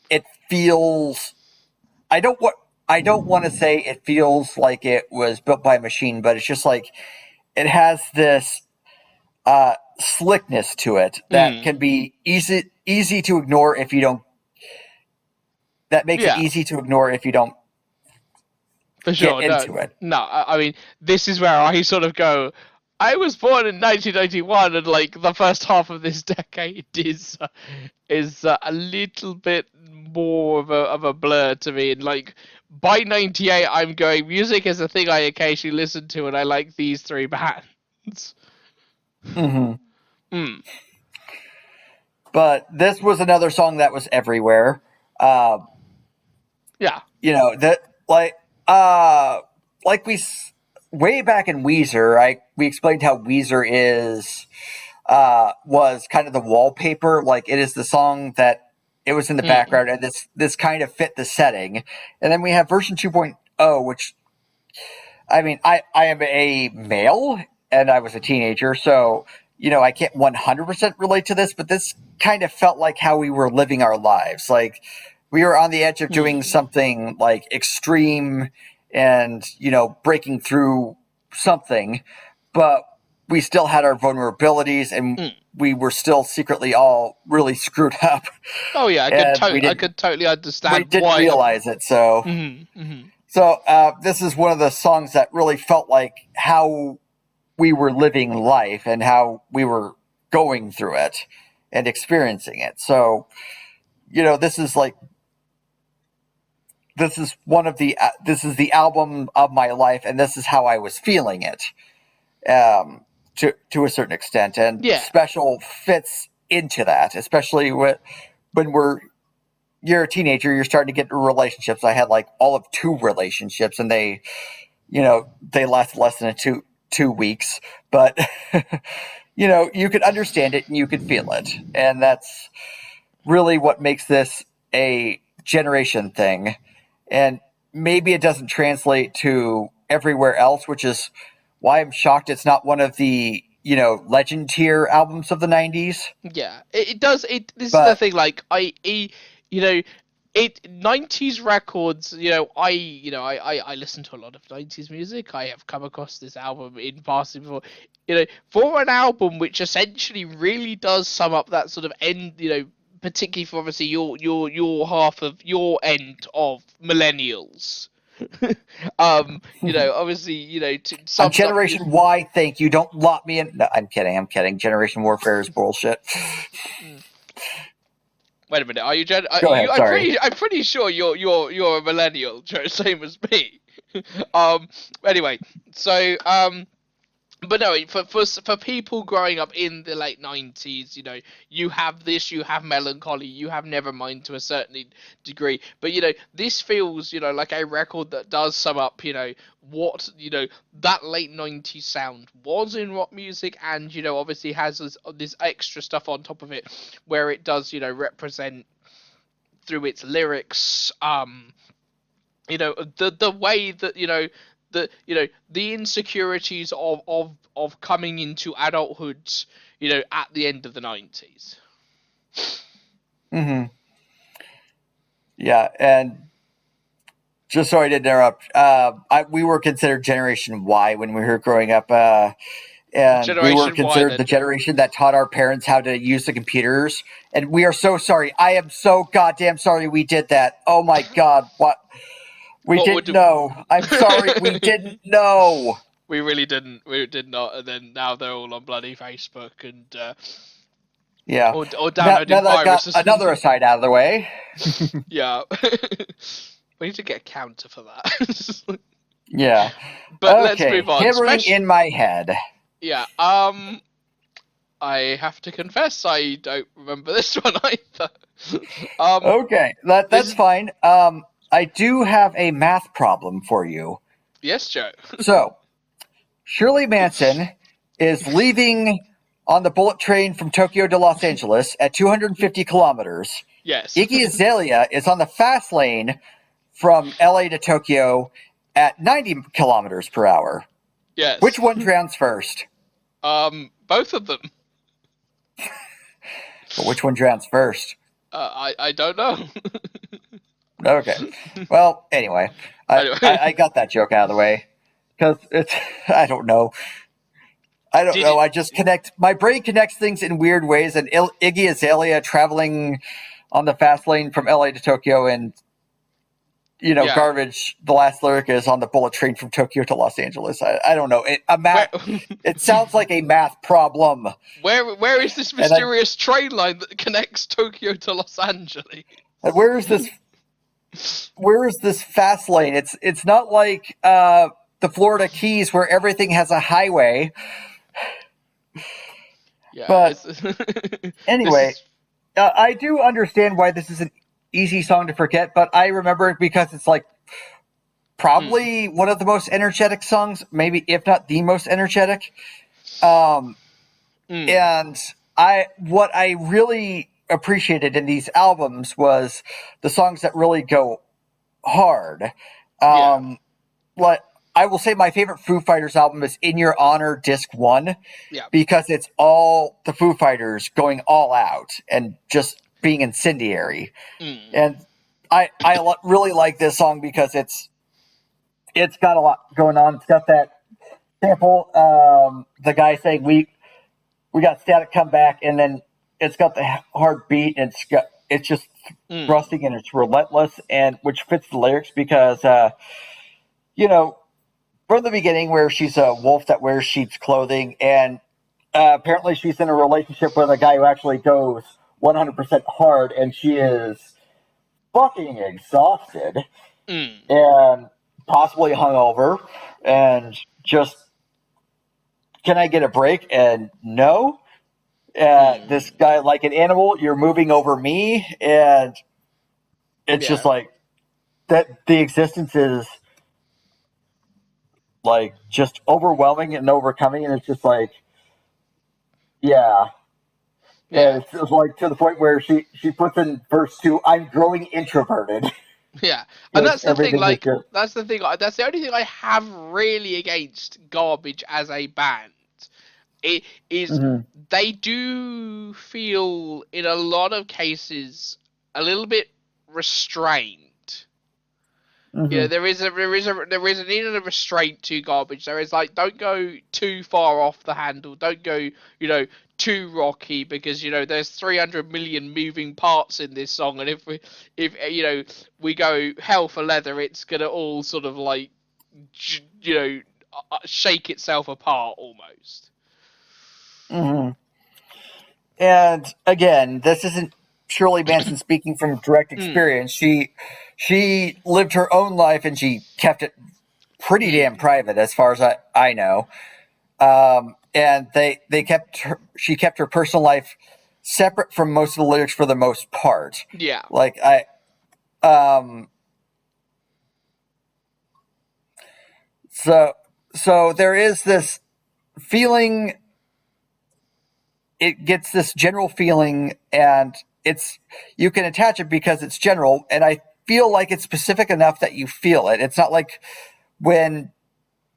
it feels. I don't want to say it feels like it was built by a machine, but it's just like it has this slickness to it that Mm. can be easy to ignore if you don't. That makes it Yeah. easy to ignore if you don't For get sure. No. into it. No. I mean, this is where I sort of go. I was born in 1991, and like the first half of this decade is a little bit more of a blur to me. And like by '98, I'm going, music is a thing I occasionally listen to, and I like these three bands. Mm-hmm. Hmm. But this was another song that was everywhere. Uh, Yeah. that like we way back in Weezer, we explained how Weezer was kind of the wallpaper. Like it is the song that it was in the background, and this kind of fit the setting. And then we have version 2.0, which I mean, I am a male and I was a teenager, so I can't 100% relate to this, but this kind of felt like how we were living our lives. Like we were on the edge of doing something like extreme and breaking through something, but we still had our vulnerabilities and we were still secretly all really screwed up. Oh yeah, I could totally understand we didn't why. realize it. So this is one of the songs that really felt like how we were living life and how we were going through it and experiencing it. So this is the album of my life, and this is how I was feeling it. To a certain extent, and Special fits into that, especially when you're a teenager, you're starting to get into relationships. I had like all of 2 relationships, and they lasted less than 2 weeks, but you could understand it and you could feel it, and that's really what makes this a generation thing. And maybe it doesn't translate to everywhere else, which is why I'm shocked it's not one of the legend tier albums of the 90s. Yeah, it does. This is the thing. Like it 90s records. I listen to a lot of 90s music. I have come across this album in passing before. For an album which essentially really does sum up that sort of end. Particularly for obviously your half of your end of millennials. Obviously, I'm Generation Y. Thank you. Don't lock me in. No, I'm kidding. Generation Warfare is bullshit. Wait a minute. Are you Go ahead, sorry. I'm pretty sure you're a millennial, Joe, same as me. Anyway, so but no, for people growing up in the late 90s, you have this, you have Melancholy, you have Nevermind to a certain degree, but this feels like a record that does sum up what that late 90s sound was in rock music, and obviously has this extra stuff on top of it where it does represent through its lyrics the way that the insecurities of coming into adulthood at the end of the 90s. Yeah, and just so I didn't interrupt, we were considered Generation Y when we were growing up, and we were considered the generation that taught our parents how to use the computers, and we are so sorry. I am so goddamn sorry we did that. Oh my god, what? We didn't know. I'm sorry, we didn't know. We really didn't. We did not. And then now they're all on bloody Facebook and yeah, or downloading viruses. Another aside out of the way. Yeah, we need to get a counter for that. Yeah, but okay. Let's move on. Hammering in my head. Yeah. I have to confess, I don't remember this one either. Okay, that's fine. I do have a math problem for you. Yes, Joe. So, Shirley Manson is leaving on the bullet train from Tokyo to Los Angeles at 250 kilometers. Yes. Iggy Azalea is on the fast lane from LA to Tokyo at 90 kilometers per hour. Yes. Which one drowns first? Both of them. But which one drowns first? I don't know. Okay. Well, anyway, I got that joke out of the way because it's I don't know. I just my brain connects things in weird ways, and Iggy Azalea traveling on the fast lane from LA to Tokyo, and garbage. The last lyric is on the bullet train from Tokyo to Los Angeles. I don't know. It sounds like a math problem. Where is this mysterious train line that connects Tokyo to Los Angeles? Where is this? Where is this fast lane? It's not like the Florida Keys where everything has a highway. Yeah, But it's this anyway, is I do understand why this is an easy song to forget, but I remember it because it's like mm, probably one of the most energetic songs, maybe if not the most energetic. Um, mm, and what I really appreciated in these albums was the songs that really go hard. yeah, Um, what I will say my favorite Foo Fighters album is In Your Honor Disc 1 yeah, because it's all the Foo Fighters going all out and just being incendiary. mm, And really like this song because it's got a lot going on. It's got that sample, the guy saying we got static come back, and then it's got the hard beat, and it's just mm, thrusting and it's relentless, and which fits the lyrics because you know from the beginning where she's a wolf that wears sheep's clothing, and apparently she's in a relationship with a guy who actually goes 100% hard, and she is fucking exhausted mm, and possibly hungover, and just can I get a break? And no, this mm, guy like an animal, you're moving over me, and it's just yeah, like that. The existence is like just overwhelming and overcoming, and it's just like yeah. yeah. And it's like to the point where she puts in verse 2, I'm growing introverted. Yeah, and Because that's the thing. everything is Like, just that's the thing. That's the only thing I have really against Garbage as a band. It is mhm, they do feel in a lot of cases a little bit restrained. You know, mhm, there is a need and a restraint to Garbage. There is like, don't go too far off the handle. Don't go, too rocky, because there's 300 million moving parts in this song, and if we go hell for leather, it's gonna all sort of like shake itself apart almost. mhm. And again, this isn't Shirley Manson speaking from direct Mm, experience. She lived her own life and she kept it pretty damn mm, private as far as I know. And they kept she kept her personal life separate from most of the lyrics for the most part. yeah, Like I so so there is this feeling, it gets this general feeling, and it's you can attach it because it's general, and I feel like it's specific enough that you feel it. It's not like when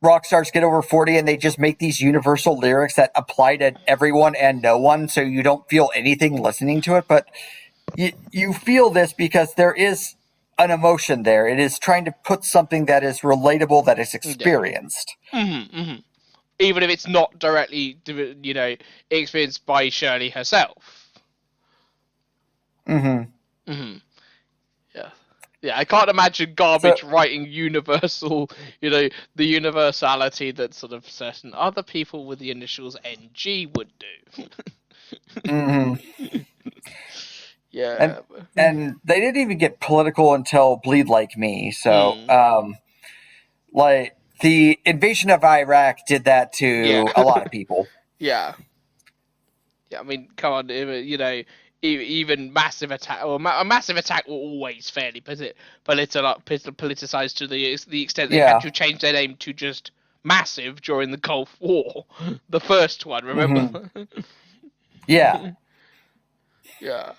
rock stars get over 40 and they just make these universal lyrics that apply to everyone and no one, so you don't feel anything listening to it, but you feel this because there is an emotion there. It is trying to put something that is relatable, that is yeah. experienced. Even if it's not directly, experienced by Shirley herself. Hmm. hmm Yeah. Yeah, I can't imagine So Garbage writing universal, the universality that sort of certain other people with the initials NG would do. mhm. and Yeah. and they didn't even get political until Bleed Like Me. So Mm. like the invasion of Iraq did that Yeah. to a lot of people. Yeah. Yeah, I mean, come on, even Massive Attack, or a Massive Attack were always fairly politicized to the extent they had Yeah. to change their name to just Massive during the Gulf War, the first one, remember? Hmm. Yeah. Yeah.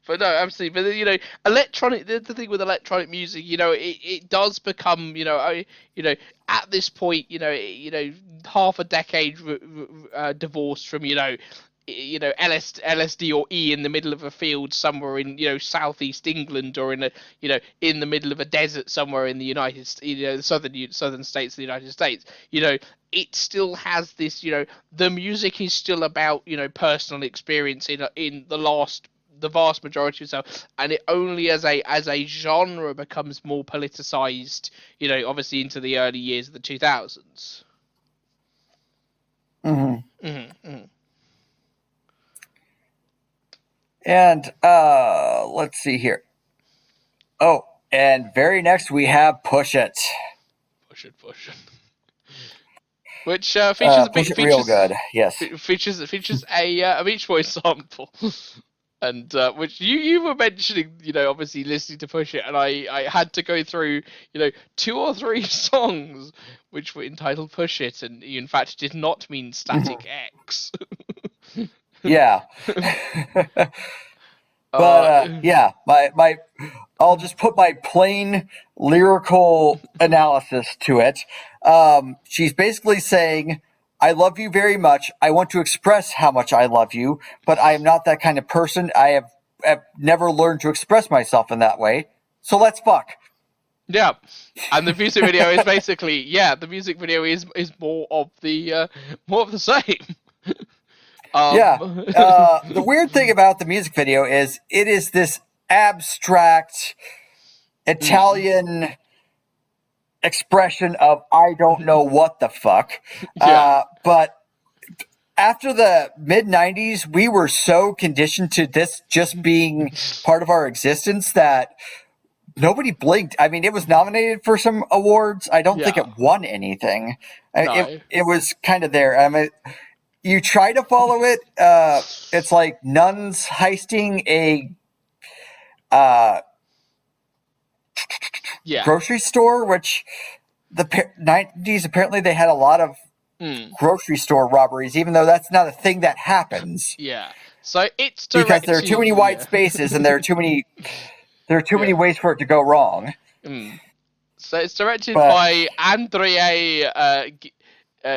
But no, absolutely. But electronic. The thing with electronic music, it does become, at this point, half a decade divorced from, LSD or E in the middle of a field somewhere in, southeast England, or in the middle of a desert somewhere in the the southern states of the United States. It still has this, the music is still about, personal experience in the vast majority of stuff, and it only as a genre becomes more politicized, obviously into the early years of the 2000s. Hmm. Mm-hmm, And let's see here. Oh, and very next we have Push It. Push it, push it. Which features a Push bit It real good. Yes. features a Beach Boys sample. And which you were mentioning, obviously listening to Push It, and I had to go through, 2 or 3 songs which were entitled Push It, and you in fact did not mean Static X. Yeah. But yeah, my I'll just put my plain lyrical analysis to it. She's basically saying, I love you very much. I want to express how much I love you, but I am not that kind of person. I have never learned to express myself in that way. So let's fuck. Yeah, and the music video is basically the music video is more of the same. Yeah. The weird thing about the music video is it is this abstract Italian expression of I don't know what the fuck. Yeah. But after the mid 90s, we were so conditioned to this just being part of our existence that nobody blinked. I mean, it was nominated for some awards. I don't think it won anything. No. It was kind of there. I mean, you try to follow it. It's like nuns heisting a grocery store, which the 90s, apparently they had a lot of grocery store robberies, even though that's not a thing that happens. Yeah. So it's because there are too many white spaces and there are too many ways for it to go wrong. So it's directed by Andrea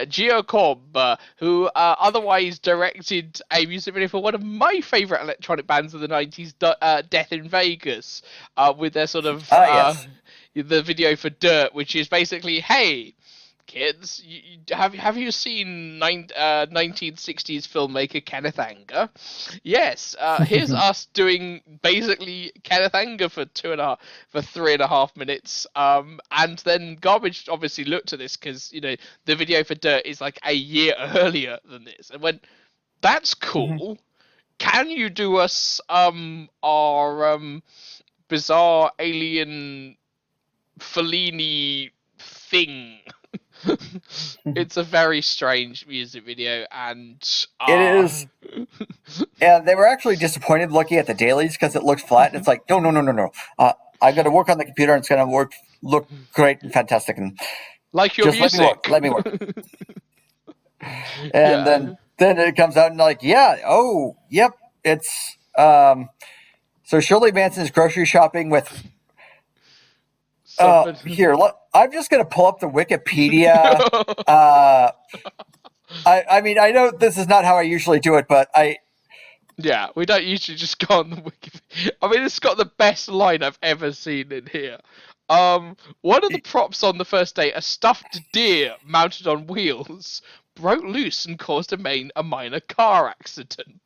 Giacob, who otherwise directed a music video for one of my favourite electronic bands of the 90s, Death in Vegas, with their sort of the video for Dirt, which is basically, hey, kids, have you seen 1960s filmmaker Kenneth Anger? Yes, here's us doing basically Kenneth Anger for 3.5 minutes. And then Garbage obviously looked at this because the video for Dirt is like a year earlier than this, and went, "That's cool. Can you do us our bizarre alien Fellini thing?" It's a very strange music video, and it is. And they were actually disappointed looking at the dailies because it looked flat. And it's like, no. I'm going to work on the computer, and it's going to look great and fantastic, and like your just music. Let me work. And then it comes out and like, yep, it's so Shirley Manson's grocery shopping with. Here, I'm just going to pull up the Wikipedia. I mean, I know this is not how I usually do it, but Yeah, we don't usually just go on the Wikipedia. I mean, it's got the best line I've ever seen in here. One of the props on the first day, a stuffed deer mounted on wheels, broke loose and caused a minor car accident.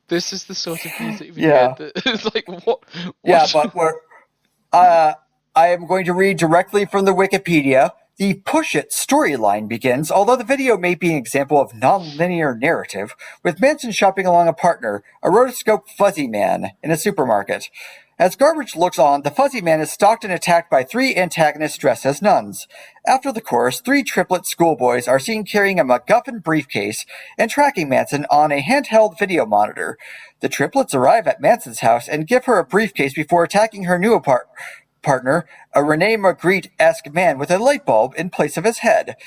This is the sort of music video that it's like, what? Yeah, but I am going to read directly from the Wikipedia. The Push It storyline begins, although the video may be an example of non-linear narrative, with Manson shopping along a partner, a rotoscope fuzzy man, in a supermarket. As Garbage looks on, the fuzzy man is stalked and attacked by 3 antagonists dressed as nuns. After the chorus, 3 triplet schoolboys are seen carrying a MacGuffin briefcase and tracking Manson on a handheld video monitor. The triplets arrive at Manson's house and give her a briefcase before attacking her new partner, a Rene Magritte-esque man with a light bulb in place of his head.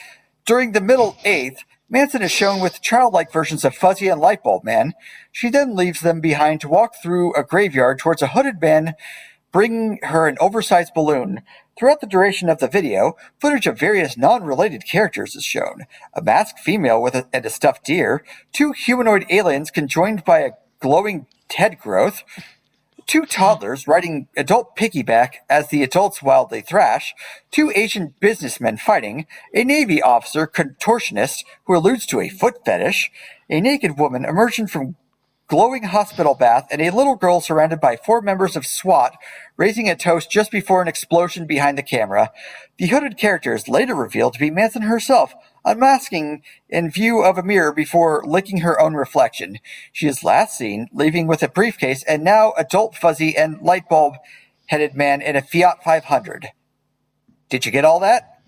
During the middle eighth, Manson is shown with childlike versions of Fuzzy and Lightbulb Man. She then leaves them behind to walk through a graveyard towards a hooded man, bringing her an oversized balloon. Throughout the duration of the video, footage of various non-related characters is shown. A masked female and a stuffed deer, 2 humanoid aliens conjoined by a glowing head growth, 2 toddlers riding adult piggyback as the adults wildly thrash, 2 Asian businessmen fighting, a Navy officer contortionist who alludes to a foot fetish, a naked woman emerging from glowing hospital bath, and a little girl surrounded by 4 members of SWAT raising a toast just before an explosion behind the camera. The hooded character is later revealed to be Manson herself, unmasking in view of a mirror before licking her own reflection. She is last seen leaving with a briefcase and now adult fuzzy and light bulb headed man in a Fiat 500. Did you get all that?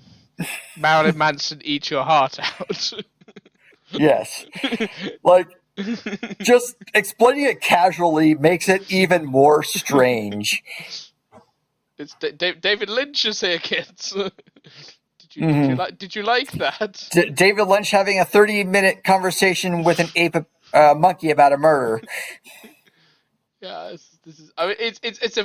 Marilyn Manson, eat your heart out. Yes. Like, just explaining it casually makes it even more strange. It's David Lynch is here, kids. Did you like that? David Lynch having a 30-minute conversation with an ape monkey about a murder. Yeah, this is. I mean, it's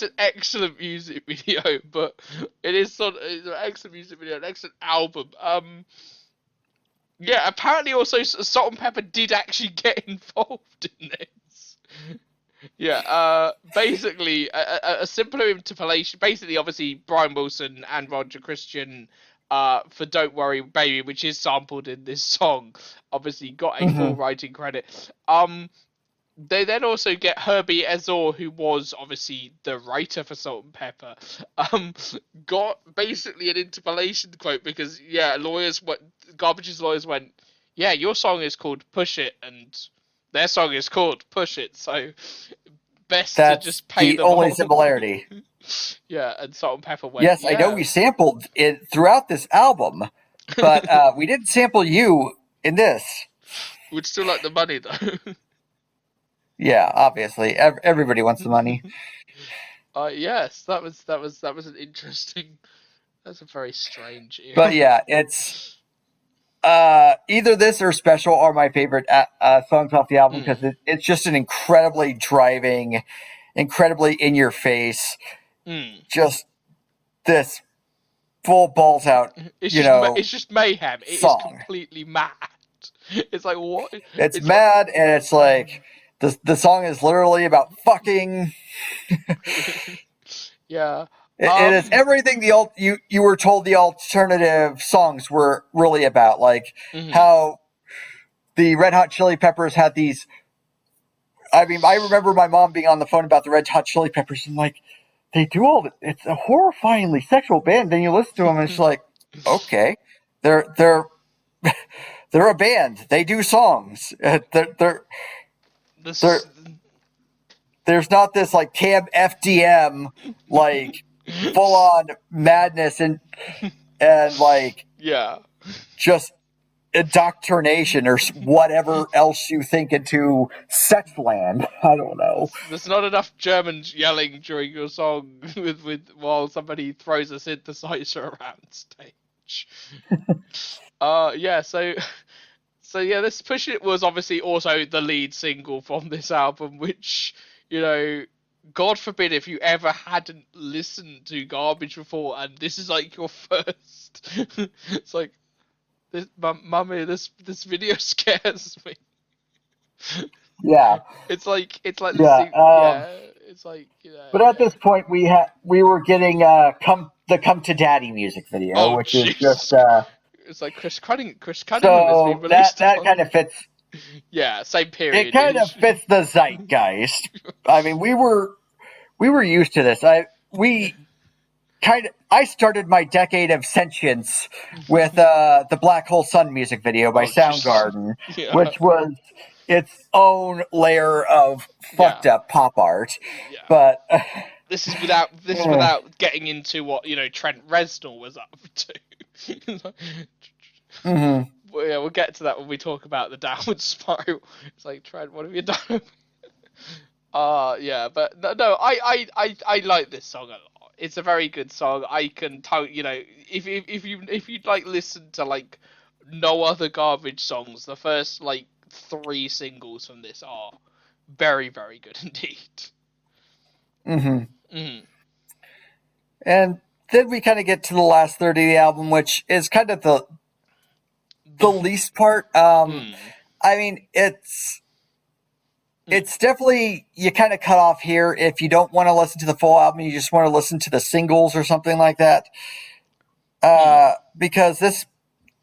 an excellent music video, but it's an excellent music video, an excellent album. Yeah, apparently also Salt and Pepper did actually get involved in this. Yeah, basically a simpler interpolation. Basically, obviously Brian Wilson and Roger Christian, for "Don't Worry Baby," which is sampled in this song, obviously got a full writing credit. They then also get Herbie Ezor, who was obviously the writer for Salt and Pepper, got basically an interpolation quote because Garbage's lawyers went, yeah, your song is called Push It and their song is called Push It, so best to just pay them the only all. similarity. Yeah, and Salt and Pepper went, Yes, I know we sampled it throughout this album, but we didn't sample you in this. We'd still like the money though. Yeah, obviously, everybody wants the money. Yes, that was an interesting. That's a very strange. Era. But yeah, it's either this or Special are my favorite songs off the album because it's just an incredibly driving, incredibly in your face, just this full balls out. It's just mayhem. It song. Is completely mad. It's like what? It's mad, like, and it's like the song is literally about fucking. Yeah. It is everything you were told the alternative songs were really about, like how the Red Hot Chili Peppers had these. I mean, I remember my mom being on the phone about the Red Hot Chili Peppers and like they do all the. It's a horrifyingly sexual band. Then you listen to them and it's like, okay, they're a band. They do songs. There's not this like Cam FDM like full on madness and like just indoctrination or whatever else you think into sex land. I don't know. There's not enough Germans yelling during your song while somebody throws a synthesizer around stage. So yeah, this Push It was obviously also the lead single from this album, which, you know, God forbid if you ever hadn't listened to Garbage before and this is like your first. It's like, mummy, this video scares me. Yeah. It's like it's like But at this point we were getting Come to Daddy music video, which is just it's like Chris Cunningham has been so released. that kind of fits. Yeah, same period. It kind of fits the zeitgeist. I mean, we were used to this. I started my decade of sentience with the Black Hole Sun music video by Soundgarden, which was its own layer of fucked up pop art. Yeah. But this is without getting into what, you know, Trent Reznor was up to. Well, yeah, we'll get to that when we talk about the downward spiral. It's like, Trent, what have you done? But no, I like this song a lot. It's a very good song. I can tell, you know, if you'd like listen to like no other Garbage songs, the first like 3 singles from this are very, very good indeed. And then we kind of get to the last third of the album, which is kind of the least part. I mean, it's definitely, you kind of cut off here if you don't want to listen to the full album, you just want to listen to the singles or something like that. Because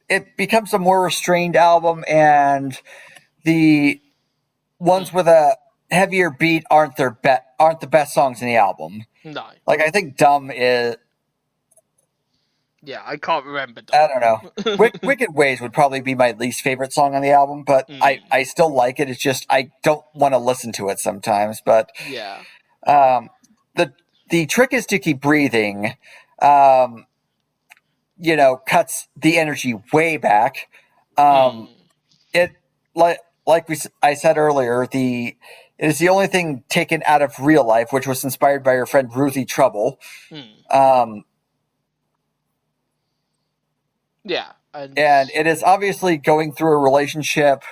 it becomes a more restrained album, and the ones with a heavier beat aren't the best songs in the album. No. Like, I think Dumb is Yeah, I can't remember I don't know. Dom. Wicked Ways would probably be my least favorite song on the album, but Mm, I still like it. It's just I don't want to listen to it sometimes. But yeah. um, the the trick is to keep breathing. Um, cuts the energy way back. Um, Mm, it like I said earlier, it is the only thing taken out of real life, which was inspired by your friend Ruthie Trouble. mm. Um, Yeah, and and it is obviously going through a relationship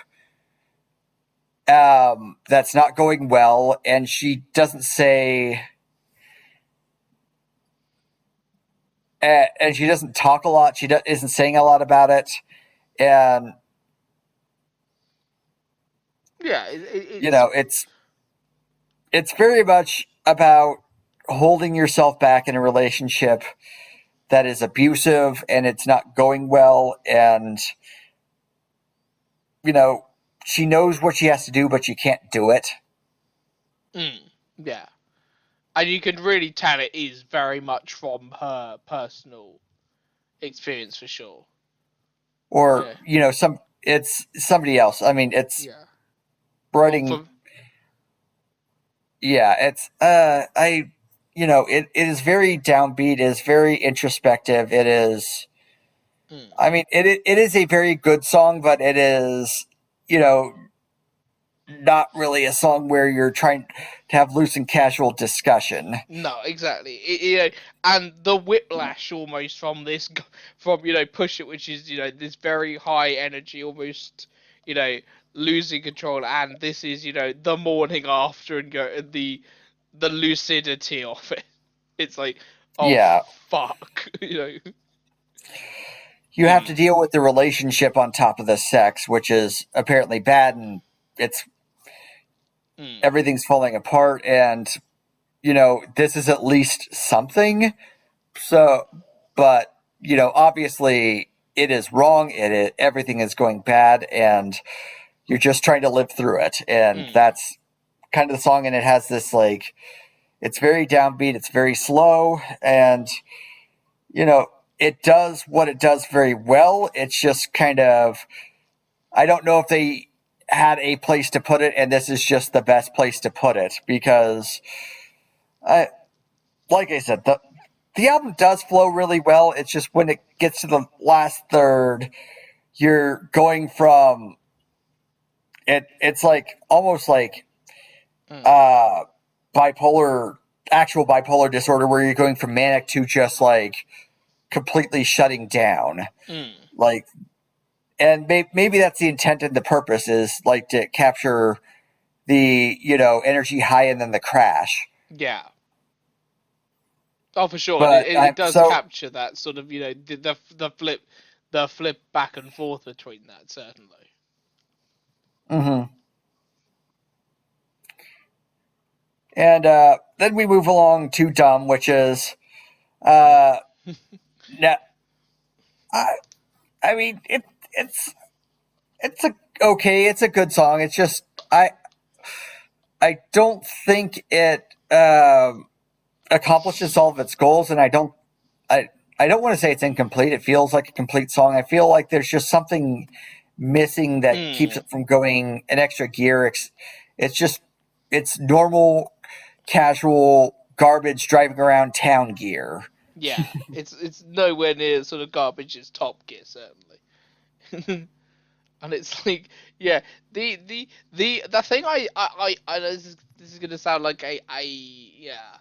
that's not going well, and she doesn't say, and she doesn't talk a lot. Isn't saying a lot about it, and yeah, you it's know, it's very much about holding yourself back in a relationship that is abusive and it's not going well, and you know, she knows what she has to do, but she can't do it. mm, yeah, and you can really tell it is very much from her personal experience for sure. Or Yeah, it's somebody else. I mean, it's yeah. Well, writing. for Yeah, it's it is very downbeat. It is very introspective. It is. mm, I mean, it is a very good song, but it is you know not really a song where you're trying to have loose and casual discussion. no, exactly. And the whiplash almost from this, from push it, which is this very high energy, almost you know losing control, and this is the morning after and go the lucidity of it. It's like, oh Yeah, fuck, you have to Mm, deal with the relationship on top of the sex, which is apparently bad, and it's mm, everything's falling apart, and this is at least something. So, but obviously it is wrong. Everything is going bad, and you're just trying to live through it, and mm, that's kind of the song. And it has this it's very downbeat, it's very slow, and you know, it does what it does very well. It's just kind of I don't know if they had a place to put it, and this is just the best place to put it because I like I said the album does flow really well. It's just when it gets to the last third, you're going from it's like almost like mm, uh bipolar actual bipolar disorder where you're going from manic to just like completely shutting down. mm. Like and maybe that's the intent and the purpose is like to capture the energy high and then the crash. Yeah. Oh, for sure, and But it I'm does so capture that sort of the flip back and forth between that certainly. mhm. And then we move along to Dumb, which is Mm. uh, now, I, I mean it's a okay, it's a good song. It's just I don't think it accomplishes all of its goals, and I I don't want to say it's incomplete. It feels like a complete song. I feel like there's just something missing that keeps Mm. it from going an extra gear. It's just it's normal, casual garbage driving around town gear. Yeah, it's nowhere near sort of garbage's Top Gear certainly. And it's like, yeah, the thing I this is gonna sound like yeah,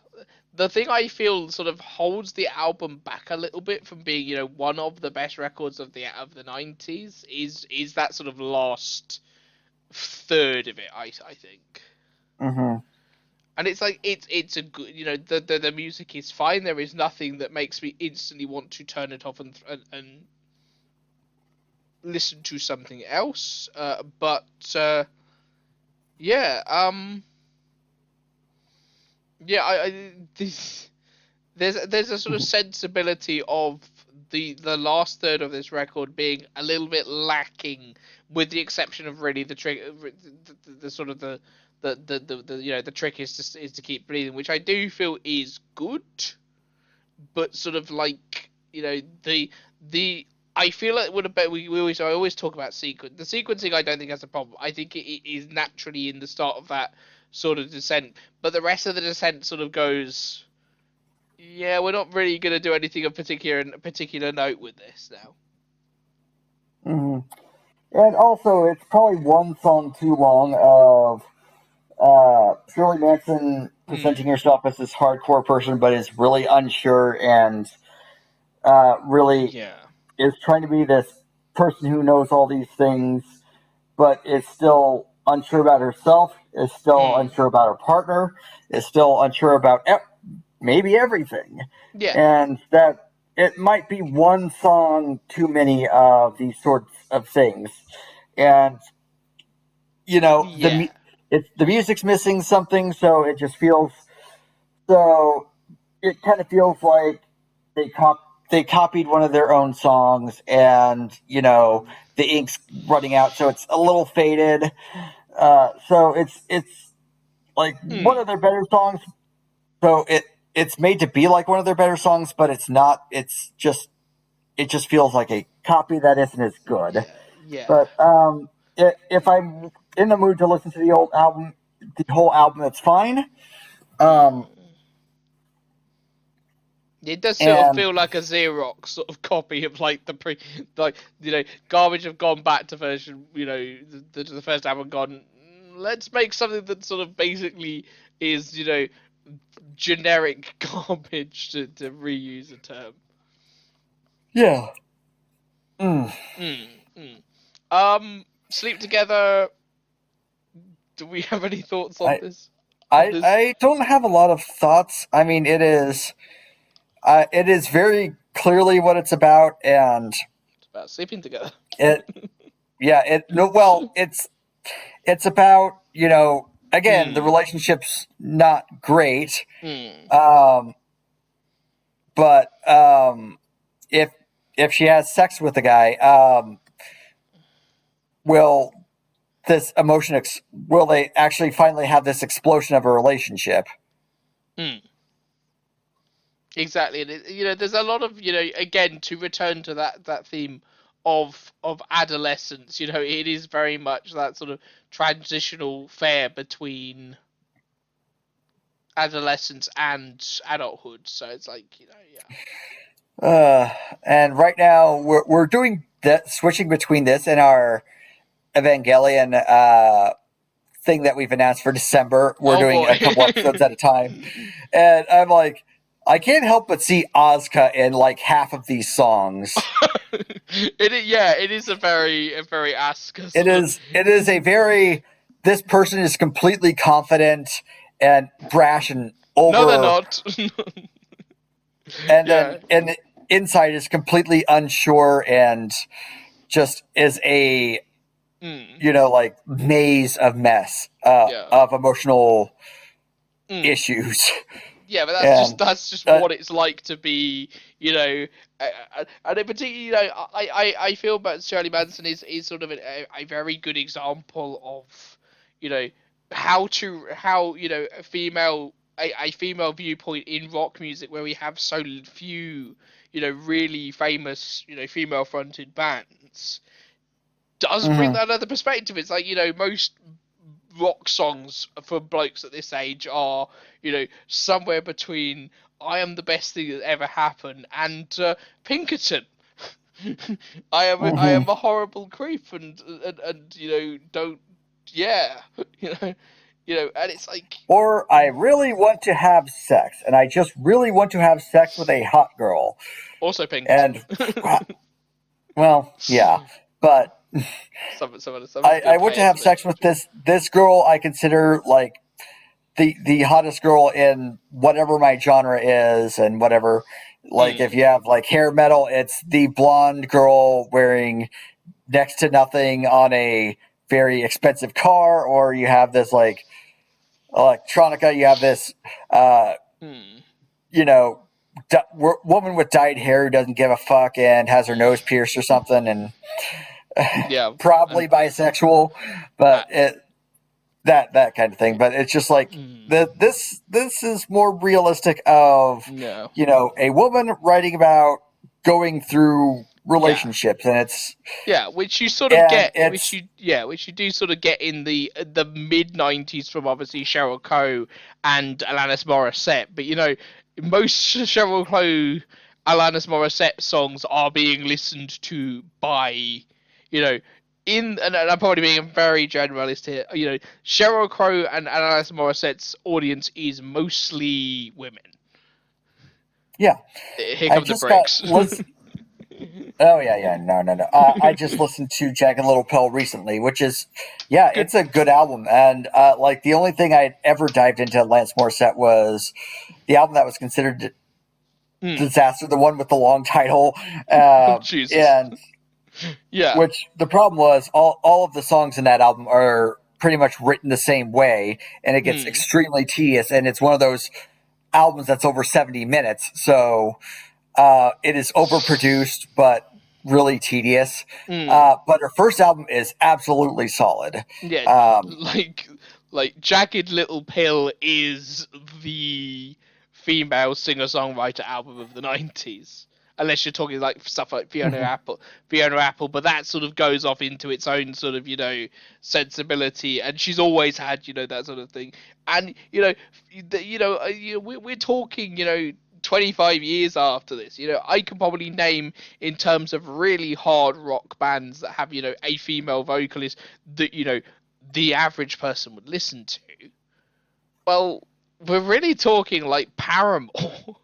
the thing I feel sort of holds the album back a little bit from being one of the best records of the 90s is that sort of last third of it, I think. Mm-hmm. And it's like it's a good, the music is fine. There is nothing that makes me instantly want to turn it off and listen to something else. But yeah, yeah, this there's a sort of sensibility of the last third of this record being a little bit lacking, with the exception of really the trick, the sort of the trick is to keep breathing, which I do feel is good, but sort of like the I feel like it would have been. I always talk about sequence. The sequencing I don't think has a problem. I think it is naturally in the start of that sort of descent, but the rest of the descent sort of goes. Yeah, we're not really going to do anything of particular note with this now. And also, it's probably one song too long of Shirley Manson presenting herself as this hardcore person, but is really unsure and really Yeah. is trying to be this person who knows all these things, but is still unsure about herself, is still unsure about her partner, is still unsure about maybe everything. Yeah. And that it might be one song too many of these sorts of things. And, Yeah. the music's missing something, so it just feels so. It kind of feels like they copied one of their own songs, and the ink's running out, so it's a little faded. So it's like one of their better songs. So it's made to be like one of their better songs, but it's not. It just feels like a copy that isn't as good. Yeah. But if I'm in the mood to listen to the whole album, that's fine. It does sort of And feel like a Xerox sort of copy of like Garbage have gone back to version, the first album gone. Let's make something that sort of basically is, generic garbage to reuse a term. yeah. Sleep Together. Do we have any thoughts on I this? I don't have a lot of thoughts. I mean, it is very clearly what it's about, and It's about sleeping together. it yeah it no well it's about again the relationship's not great, but if she has sex with the guy, will this emotion will they actually finally have this explosion of a relationship? Exactly, and there's a lot of again, to return to that theme of adolescence. It is very much that sort of transitional fare between adolescence and adulthood. So it's like And right now we're doing that, switching between this and our Evangelion thing that we've announced for December. We're doing a couple episodes at a time, and I'm like, I can't help but see Asuka in like half of these songs. It is a very Asuka. It is a very. This person is completely confident and brash and over. No, they're not. And then and inside is completely unsure and just is a like maze of mess of emotional issues. Yeah, but that's just what it's like to be, and in particular, I feel that Shirley Manson is sort of a very good example of, how a female viewpoint in rock music, where we have so few, really famous, female fronted bands, does bring that other perspective. It's like, most rock songs for blokes at this age are, somewhere between "I am the best thing that ever happened" and Pinkerton. I am a horrible creep and don't and it's like, or I really want to have sex, and I just really want to have sex with a hot girl. Also Pinkerton. And well, yeah, but I want to have sex with this girl. I consider like the hottest girl in whatever my genre is, and whatever. Like if you have like hair metal, it's the blonde girl wearing next to nothing on a very expensive car, or you have this like electronica, you have this woman with dyed hair who doesn't give a fuck and has her nose pierced or something, and probably bisexual, but that kind of thing. But it's just like this is more realistic of a woman writing about going through Yeah. relationships, and it's Yeah, which you sort of and get, it's which you do sort of get in the mid 90s from obviously Sheryl Crow and Alanis Morissette, but most Sheryl Crow, Alanis Morissette songs are being listened to by, you know, and I'm probably being very generalist here. Sheryl Crow and Alanis Morissette's audience is mostly women. yeah. Here I come the just got bricks. listen. Oh yeah, no. I just listened to Jagged Little Pill recently, which is, yeah, Good. it's a good album. And like the only thing I'd ever dived into Lance Morissette was the album that was considered Mm. disaster, the one with the long title, Oh, Jesus. and Yeah. which the problem was all of the songs in that album are pretty much written the same way, and it gets Mm. extremely tedious. And it's one of those albums that's over 70 minutes, so it is overproduced, but really tedious. Mm. But her first album is absolutely solid. Yeah, Um, like Jagged Little Pill is the female singer-songwriter album of the 90s. Unless you're talking like stuff like Fiona Apple, but that sort of goes off into its own sort of, sensibility, and she's always had, that sort of thing. And we're talking, 25 years after this. I can probably name, in terms of really hard rock bands that have, a female vocalist that, the average person would listen to. Well, we're really talking like Paramore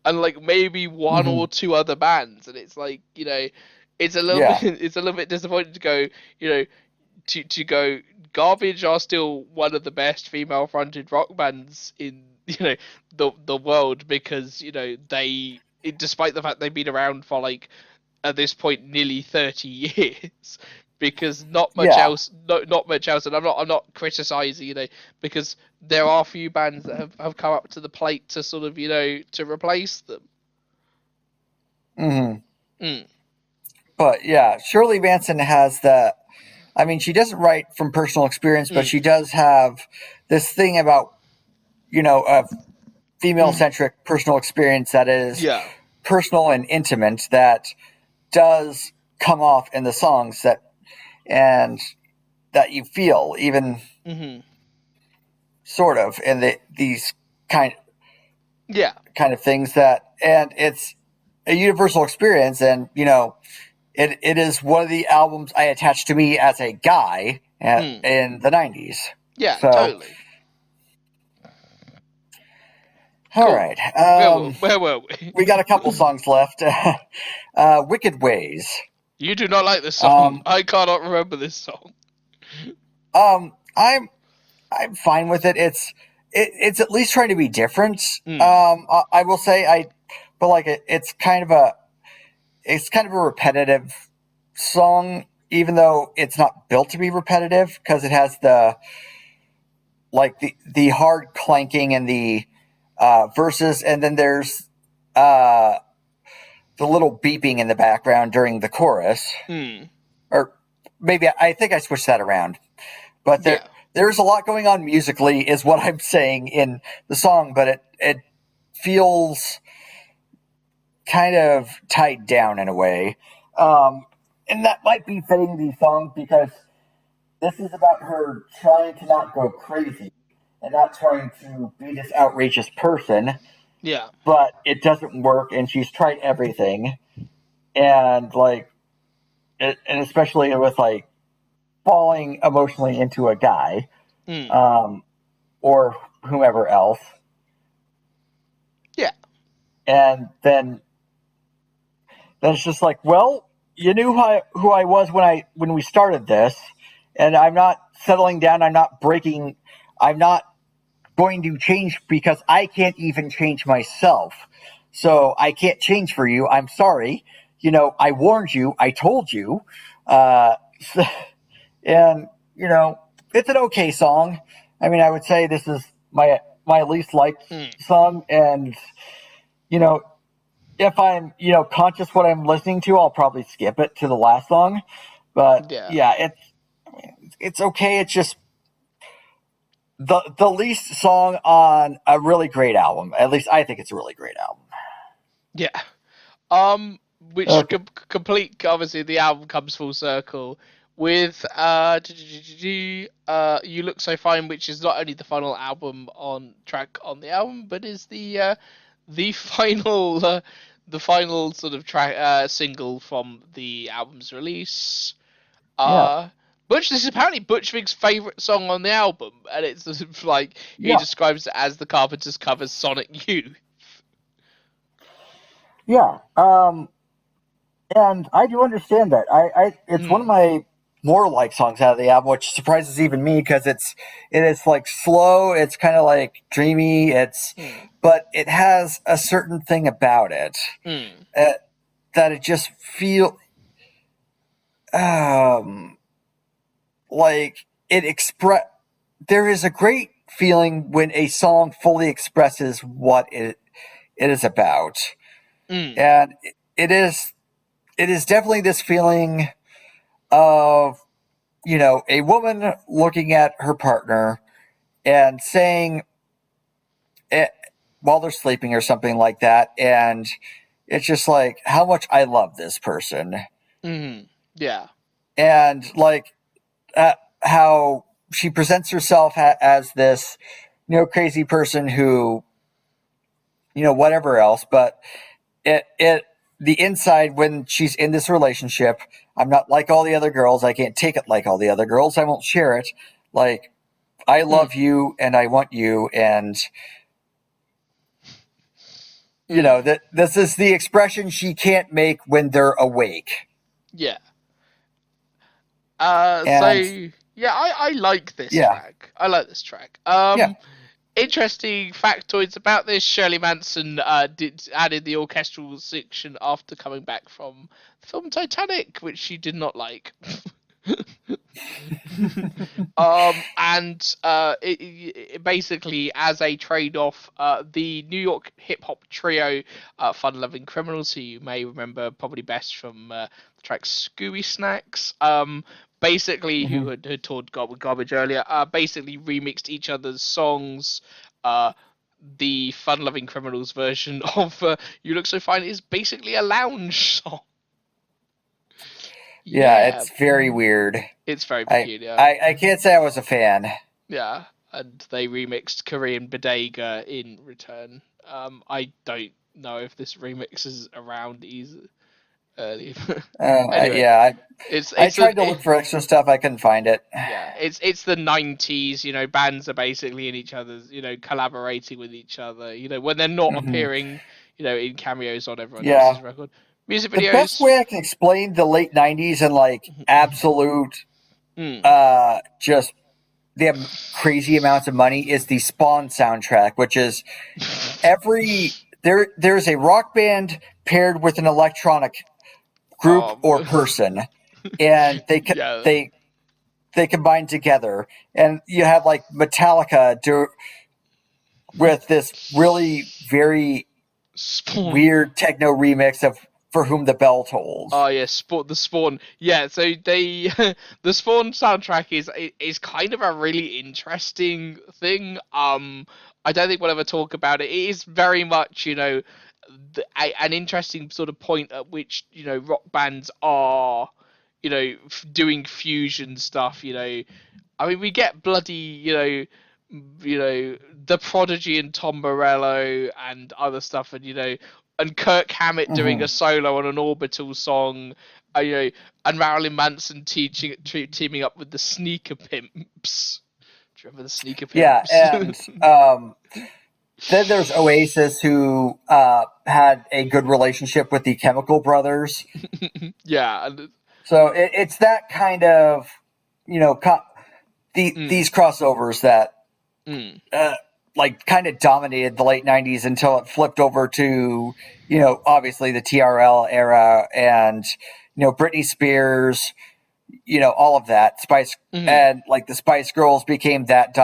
and like maybe one mhm, or two other bands, and it's like, it's a little bit yeah. it's a little bit disappointing to go, you know, to go. Garbage are still one of the best female fronted rock bands in, the world, because despite the fact they've been around for, like, at this point nearly 30 years, because not much Yeah. else, not much else. And I'm not criticizing, because there are a few bands that have come up to the plate to sort of, to replace them. Hmm. Mm. But yeah, Shirley Manson has that. I mean, she doesn't write from personal experience, but she Mm. does have this thing about, a female Mm. centric personal experience that is Yeah. personal and intimate that does come off in the songs and that you feel even Hmm. sort of in these kind Yeah. kind of things and it's a universal experience. And it is one of the albums I attached to me as a guy Mm. in the 90s. Yeah. So Totally. all Cool. right, Where were we? we got a couple songs left. Wicked Ways. You do not like this song. um, I cannot remember this song. I'm fine with it. It's at least trying to be different. Mm. I will say but like it's kind of a repetitive song, even though it's not built to be repetitive because it has the hard clanking and the verses, and then there's uh, the little beeping in the background during the chorus, Mm. or maybe I think I switched that around. But Yeah. there's a lot going on musically, is what I'm saying in the song, but it feels kind of tied down in a way. And that might be fitting the song because this is about her trying to not go crazy and not trying to be this outrageous person, Yeah. but it doesn't work, and she's tried everything. And and especially with like falling emotionally into a guy, Mm. um, or whomever else. Yeah. And then it's just like, well, you knew who I was when we started this, and I'm not settling down. I'm not breaking. I'm not going to change because I can't even change myself. So I can't change for you. I'm sorry. I warned you. I told you. Uh, and it's an okay song. I mean, I would say this is my least liked Mm. song, and you know, if I'm conscious what I'm listening to, I'll probably skip it to the last song. But Yeah. yeah, it's okay. It's just the least song on a really great album. At least I think it's a really great album. Yeah. which Okay. complete obviously the album comes full circle with You Look So Fine, which is not only the final album on track on the album, but is the final the final sort of track single from the album's release. Yeah. uh this is apparently Butch Vig's favorite song on the album, and it's sort of like he Yeah. describes it as the Carpenters covers Sonic Youth. Yeah. And I do understand that. It's one of Mm, my more like songs out of the album, which surprises even me because it is like slow. It's kind of like dreamy. mm, But it has a certain thing about it mm. uh, that it just feel um like it express. There is a great feeling when a song fully expresses what it is about, Mm, and it is definitely this feeling of a woman looking at her partner and saying it while they're sleeping or something like that, and it's just like how much I love this person, mm, yeah. and like how she presents herself as this crazy person who whatever else, but it the inside when she's in this relationship, I'm not like all the other girls. I can't take it like all the other girls. I won't share it. Like I Mm, love you and I want you, and mm, that this is the expression she can't make when they're awake. yeah. So And yeah, I like this yeah, track. I like this track. yeah, Interesting factoids about this. Shirley Manson did added the orchestral section after coming back from the film Titanic, which she did not like. And it basically, as a trade-off, the New York hip hop trio, Fun Loving Criminals, who you may remember probably best from the track Scooby Snacks, basically, hmm who had toured God with Garbage earlier, basically remixed each other's songs. The Fun Loving Criminals version of You Look So Fine is basically a lounge song. yeah. Yeah, It's very weird. it's very I, peculiar. I can't say I was a fan. Yeah, and they remixed Korean Bodega in return. I don't know if this remix is around either early. Anyway, Yeah, it's I it's tried to a look for extra stuff. I couldn't find it. yeah, it's the 90s. Bands are basically in each other's, collaborating with each other. When they're not hmm appearing, in cameos on everyone Yeah, else's record. Music the best videos. way I can explain the late '90s and like absolute, Mm. just the crazy amounts of money is the Spawn soundtrack, which is there's a rock band paired with an electronic group or um, person, and yeah. they they combine together, and you have like Metallica with this really very Spawn. weird techno remix of "For Whom the Bell Tolls." Oh yeah, Spawn. Yeah, so they the Spawn soundtrack is kind of a really interesting thing. I don't think we'll ever talk about it. It is very much, an interesting sort of point at which, rock bands are, doing fusion stuff. I mean, we get bloody, the Prodigy and Tom Morello and other stuff, and Kirk Hammett doing hmm a solo on an Orbital song, and Marilyn Manson teaming up with the Sneaker Pimps. Do you remember the Sneaker Yeah, Pimps? and then there's Oasis, who had a good relationship with the Chemical Brothers. Yeah, and So it's that kind of, you know, co- mm, these crossovers that mm, uh, like kind of dominated the late '90s until it flipped over to, obviously the TRL era and Britney Spears, all of that Spice, mm, and like the Spice Girls became that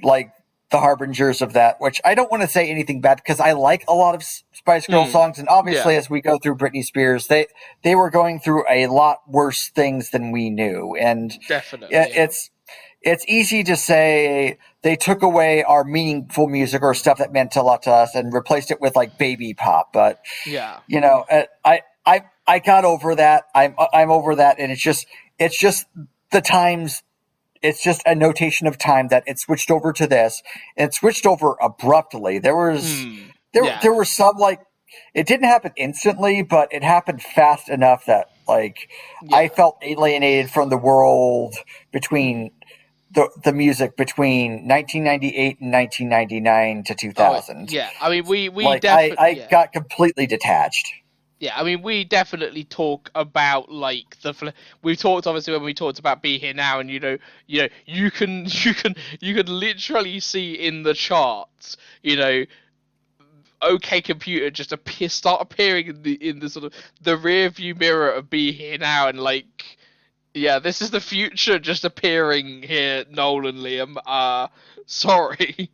like the harbingers of that. Which I don't want to say anything bad because I like a lot of Spice Girl mm, songs, and obviously yeah, as we go through Britney Spears, they were going through a lot worse things than we knew, and definitely, yeah. it's it's easy to say they took away our meaningful music or stuff that meant a lot to us and replaced it with like baby pop. But Yeah. I got over that. I'm over that, and it's just the times. It's just a notation of time that it switched over to this. And it switched over abruptly. Yeah. There were some like it didn't happen instantly, but it happened fast enough that like I Yeah. felt alienated from the world between the music between 1998 and 1999 to Oh 2000. yeah. I mean, we Like definitely I yeah. got completely detached. Yeah, I mean, we definitely talk about like we talked obviously when we talked about Be Here Now, and you can you can literally see in the charts, OK Computer just start appearing in the sort of the rear view mirror of Be Here Now, and like, yeah, this is the future just appearing here, Nolan Liam. Sorry.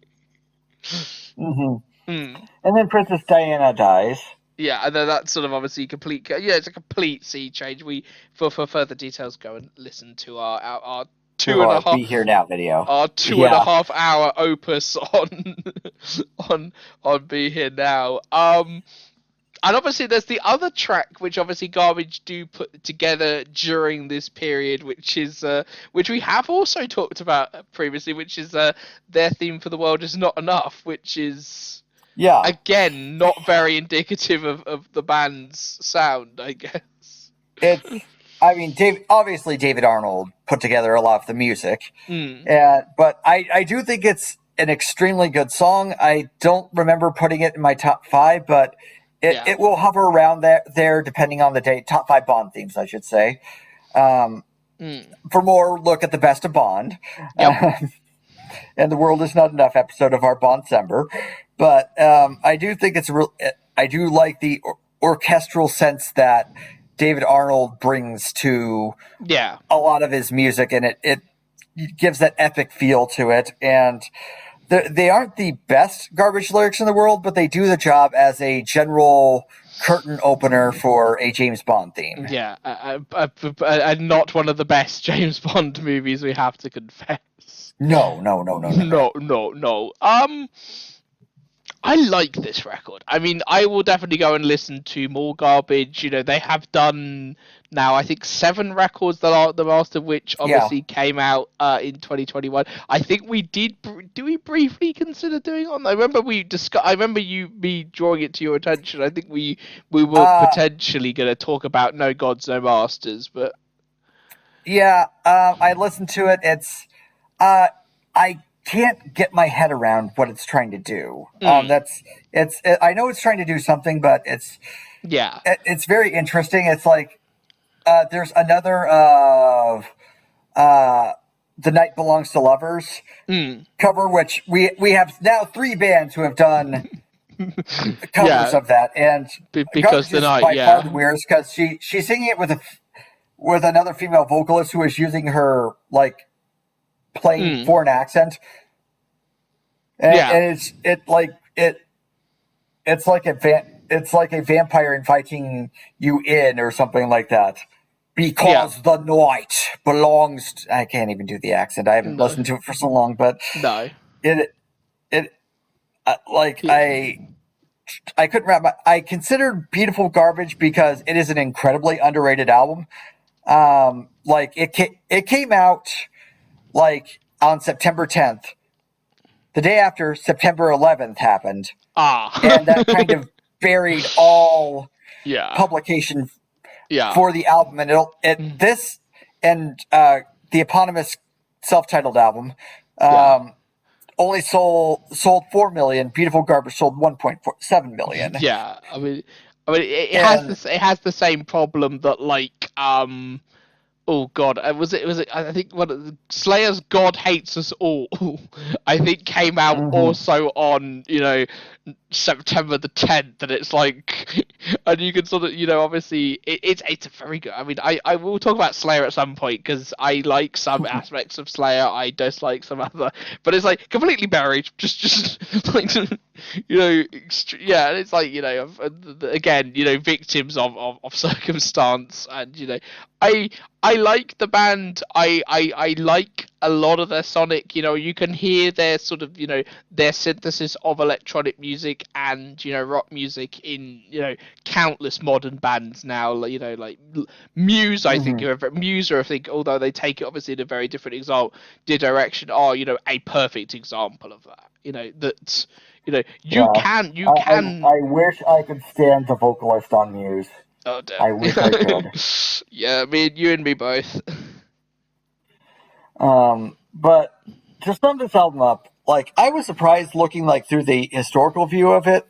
Hmm. Hmm. And then Princess Diana dies. Yeah, and then that's sort of obviously complete. Yeah, it's a complete sea change. We for further details, go and listen to our To two and a our half Be Here Now video. our two and a Yeah. half hour opus on on Be Here Now. And obviously there's the other track which obviously Garbage do put together during this period, which we have also talked about previously, which is their theme for The World Is Not Enough, which is Yeah. again not very indicative of the band's sound, I guess. It's I mean obviously David Arnold put together a lot of the music. Mm, But I do think it's an extremely good song. I don't remember putting it in my top five, but yeah. it will hover around there depending on the date. Top five Bond themes, I should say. Um, Mm, for more, look at the best of Bond. yep. And the world is not enough episode of our Bond December. But I do think it's real. I do like the orchestral sense that David Arnold brings to Yeah. a lot of his music, and it gives that epic feel to it. And they aren't the best Garbage lyrics in the world, but they do the job as a general curtain opener for a James Bond theme. Yeah. Not one of the best James Bond movies, we have to confess. No, no, no, no, no, no. No, no, no. I like this record. I mean, I will definitely go and listen to more Garbage. They have done now, I think, 7 records, the last of which Yeah. obviously came out in 2021. I think we did. Do we briefly consider doing on? I remember we discuss. I remember me drawing it to your attention. I think we were potentially going to talk about No Gods, No Masters, but Yeah, I listened to it. I can't get my head around what it's trying to do. I know it's trying to do something, but yeah, it's very interesting. It's like there's another of "The Night Belongs to Lovers" cover, which we have now 3 bands who have done covers yeah, of that, and because Garbage the is night, by far the yeah, weirdest because she's singing it with another female vocalist who is using her like plain foreign accent, yeah, and it's like it's like a vampire inviting you in or something like that. yeah, Because the night belongs. I can't even do the accent. I haven't no, listened to it for so long, but no, it it like yeah, I couldn't wrap my. I considered Beautiful Garbage because it is an incredibly underrated album. Like it came out like on September 10th, the day after September 11th happened, ah, and that kind of buried all yeah, publication yeah, for the album. And this and the eponymous self-titled album yeah. only sold 4 million. Beautiful Garbage sold 1.7 million, Yeah, I mean, and it has the same problem that like oh god, was it I think one of Slayer's God Hates Us All I think came out mhm. also on September the 10th, and it's like and you can sort of obviously it's a very good. I mean, I will talk about Slayer at some point because I like some aspects of Slayer, I dislike some other, but it's like completely buried, just like Yeah, and it's like, again, victims of circumstance, and I I like the band. I like a lot of their sonic. You can hear their sort of their synthesis of electronic music and rock music in countless modern bands now. Like Muse, I think, Hmm. Muse, I think, although they take it obviously in a very different direction, are a perfect example of that. That you Yeah. can you I can. wish I could stand the vocalist on Muse. Oh damn. I wish I could. Yeah, you and me both. But to sum this album up, like I was surprised looking like through the historical view of it.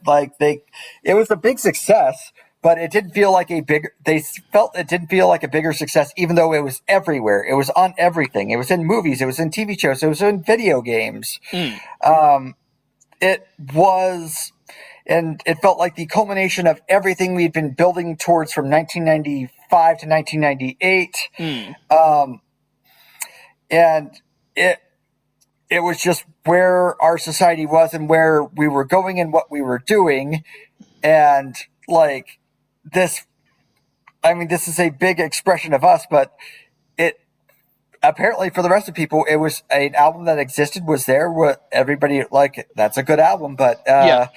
It was a big success, but it didn't feel like a big. They felt it didn't feel like a bigger success, even though it was everywhere. It was on everything. It was in movies. It was in TV shows. It was in video games. Mm. It was, and it felt like the culmination of everything we'd been building towards from 1995 to 1998. Mm. And it was just where our society was and where we were going and what we were doing. And like this, I mean, this is a big expression of us, but it apparently for the rest of people, it was an album that existed, was there. What everybody like, that's a good album, but Yeah.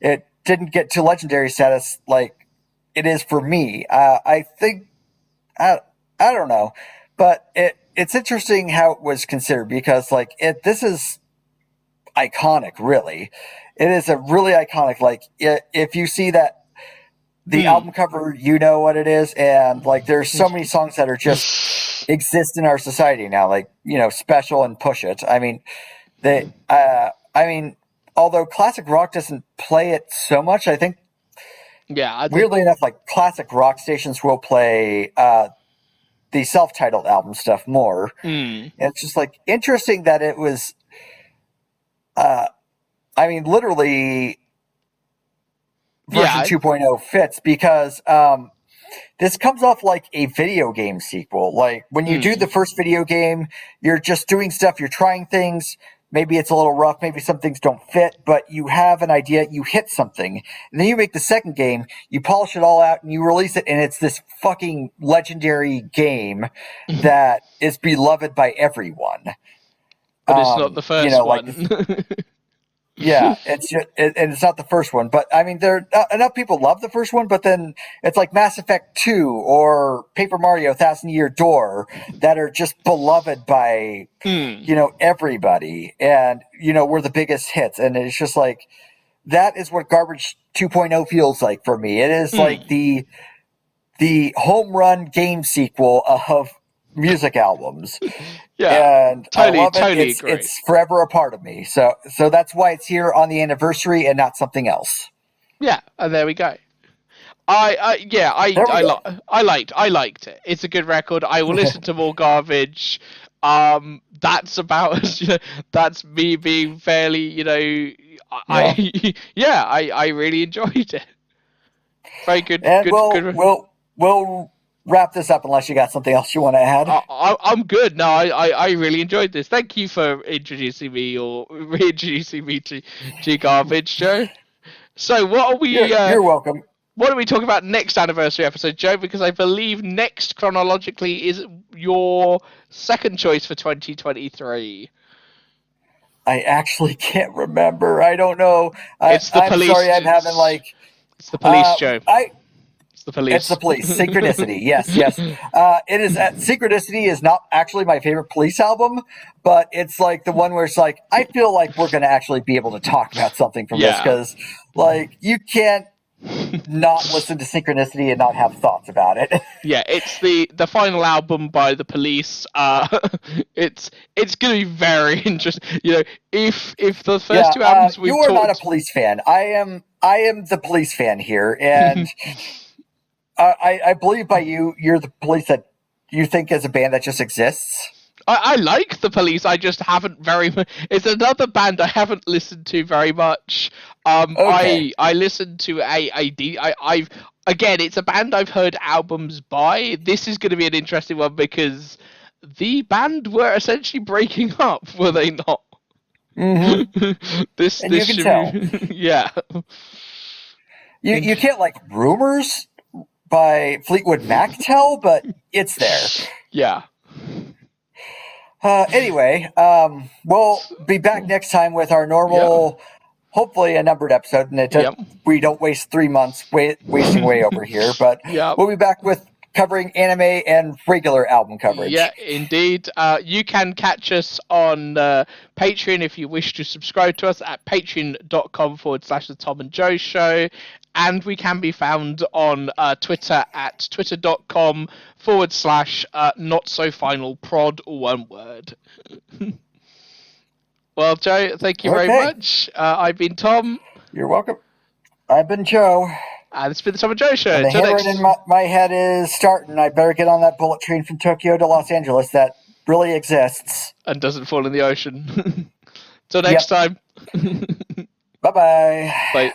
it didn't get to legendary status like it is for me. I think I don't know, but it's interesting how it was considered because this is iconic. Really, it is a really iconic. Like if you see that the album cover, you know what it is, and like there's so many songs that are just exist in our society now. Like Special and Push It. I mean, although classic rock doesn't play it so much, I think. Yeah. Weirdly enough, like classic rock stations will play the self-titled album stuff more. Mm. And it's just like interesting that it was literally version 2.0 fits because this comes off like a video game sequel. Like when you do the first video game, you're just doing stuff, you're trying things. Maybe it's a little rough, maybe some things don't fit, but you have an idea, you hit something. And then you make the second game, you polish it all out, and you release it, and it's this fucking legendary game that is beloved by everyone. But it's not the first one. Yeah, it's not the first one, but I mean, enough people love the first one, but then it's like Mass Effect 2 or Paper Mario Thousand Year Door that are just beloved by everybody, and were the biggest hits, and it's just like that is what Garbage 2.0 feels like for me. It is like the home run game sequel of music albums. Yeah, and totally, I love it. Totally agree. It's forever a part of me. So that's why it's here on the anniversary and not something else. Yeah, and there we go. I liked it. It's a good record. I will listen to more Garbage. That's about that's me being fairly, I really enjoyed it. Very good. And good. we'll wrap this up unless you got something else you want to add. I'm good. No, I really enjoyed this. Thank you for introducing me or reintroducing me to Garbage, Joe. So what are we? You're welcome. What are we talking about next anniversary episode, Joe? Because I believe next chronologically is your second choice for 2023. I actually can't remember. I don't know. It's the police. I'm sorry, I'm having like. It's the police, Joe. It's the police. It's the police. Synchronicity. Yes. It is. Synchronicity is not actually my favorite Police album, but it's like the one where it's like I feel like we're going to actually be able to talk about something from this because, like, you can't not listen to Synchronicity and not have thoughts about it. Yeah, it's the final album by the Police. It's going to be very interesting. If the first two albums we you are not a Police fan. I am the Police fan here, and. I believe by you're the Police that you think is a band that just exists. I like the Police. I just haven't very much. It's another band I haven't listened to very much. Okay. I listened to I've again. It's a band I've heard albums by. This is going to be an interesting one because the band were essentially breaking up, were they not? Mm-hmm. this And you can should tell. be, yeah. You can't like rumors by Fleetwood Mac tell, but it's there. Yeah. Anyway, we'll be back next time with our normal, hopefully a numbered episode, and we don't waste 3 months wasting way over here. But we'll be back with covering anime and regular album coverage. Yeah, indeed. You can catch us on Patreon if you wish to subscribe to us at patreon.com/the Thom and Joe Show. And we can be found on Twitter at twitter.com/not-so-final-prod, all one word. Well, Joe, thank you very much. I've been Tom. You're welcome. I've been Joe. And it's been the Thom and Joe Show. And the heroin in my head is starting. I better get on that bullet train from Tokyo to Los Angeles that really exists. And doesn't fall in the ocean. Till next time. Bye-bye. Bye.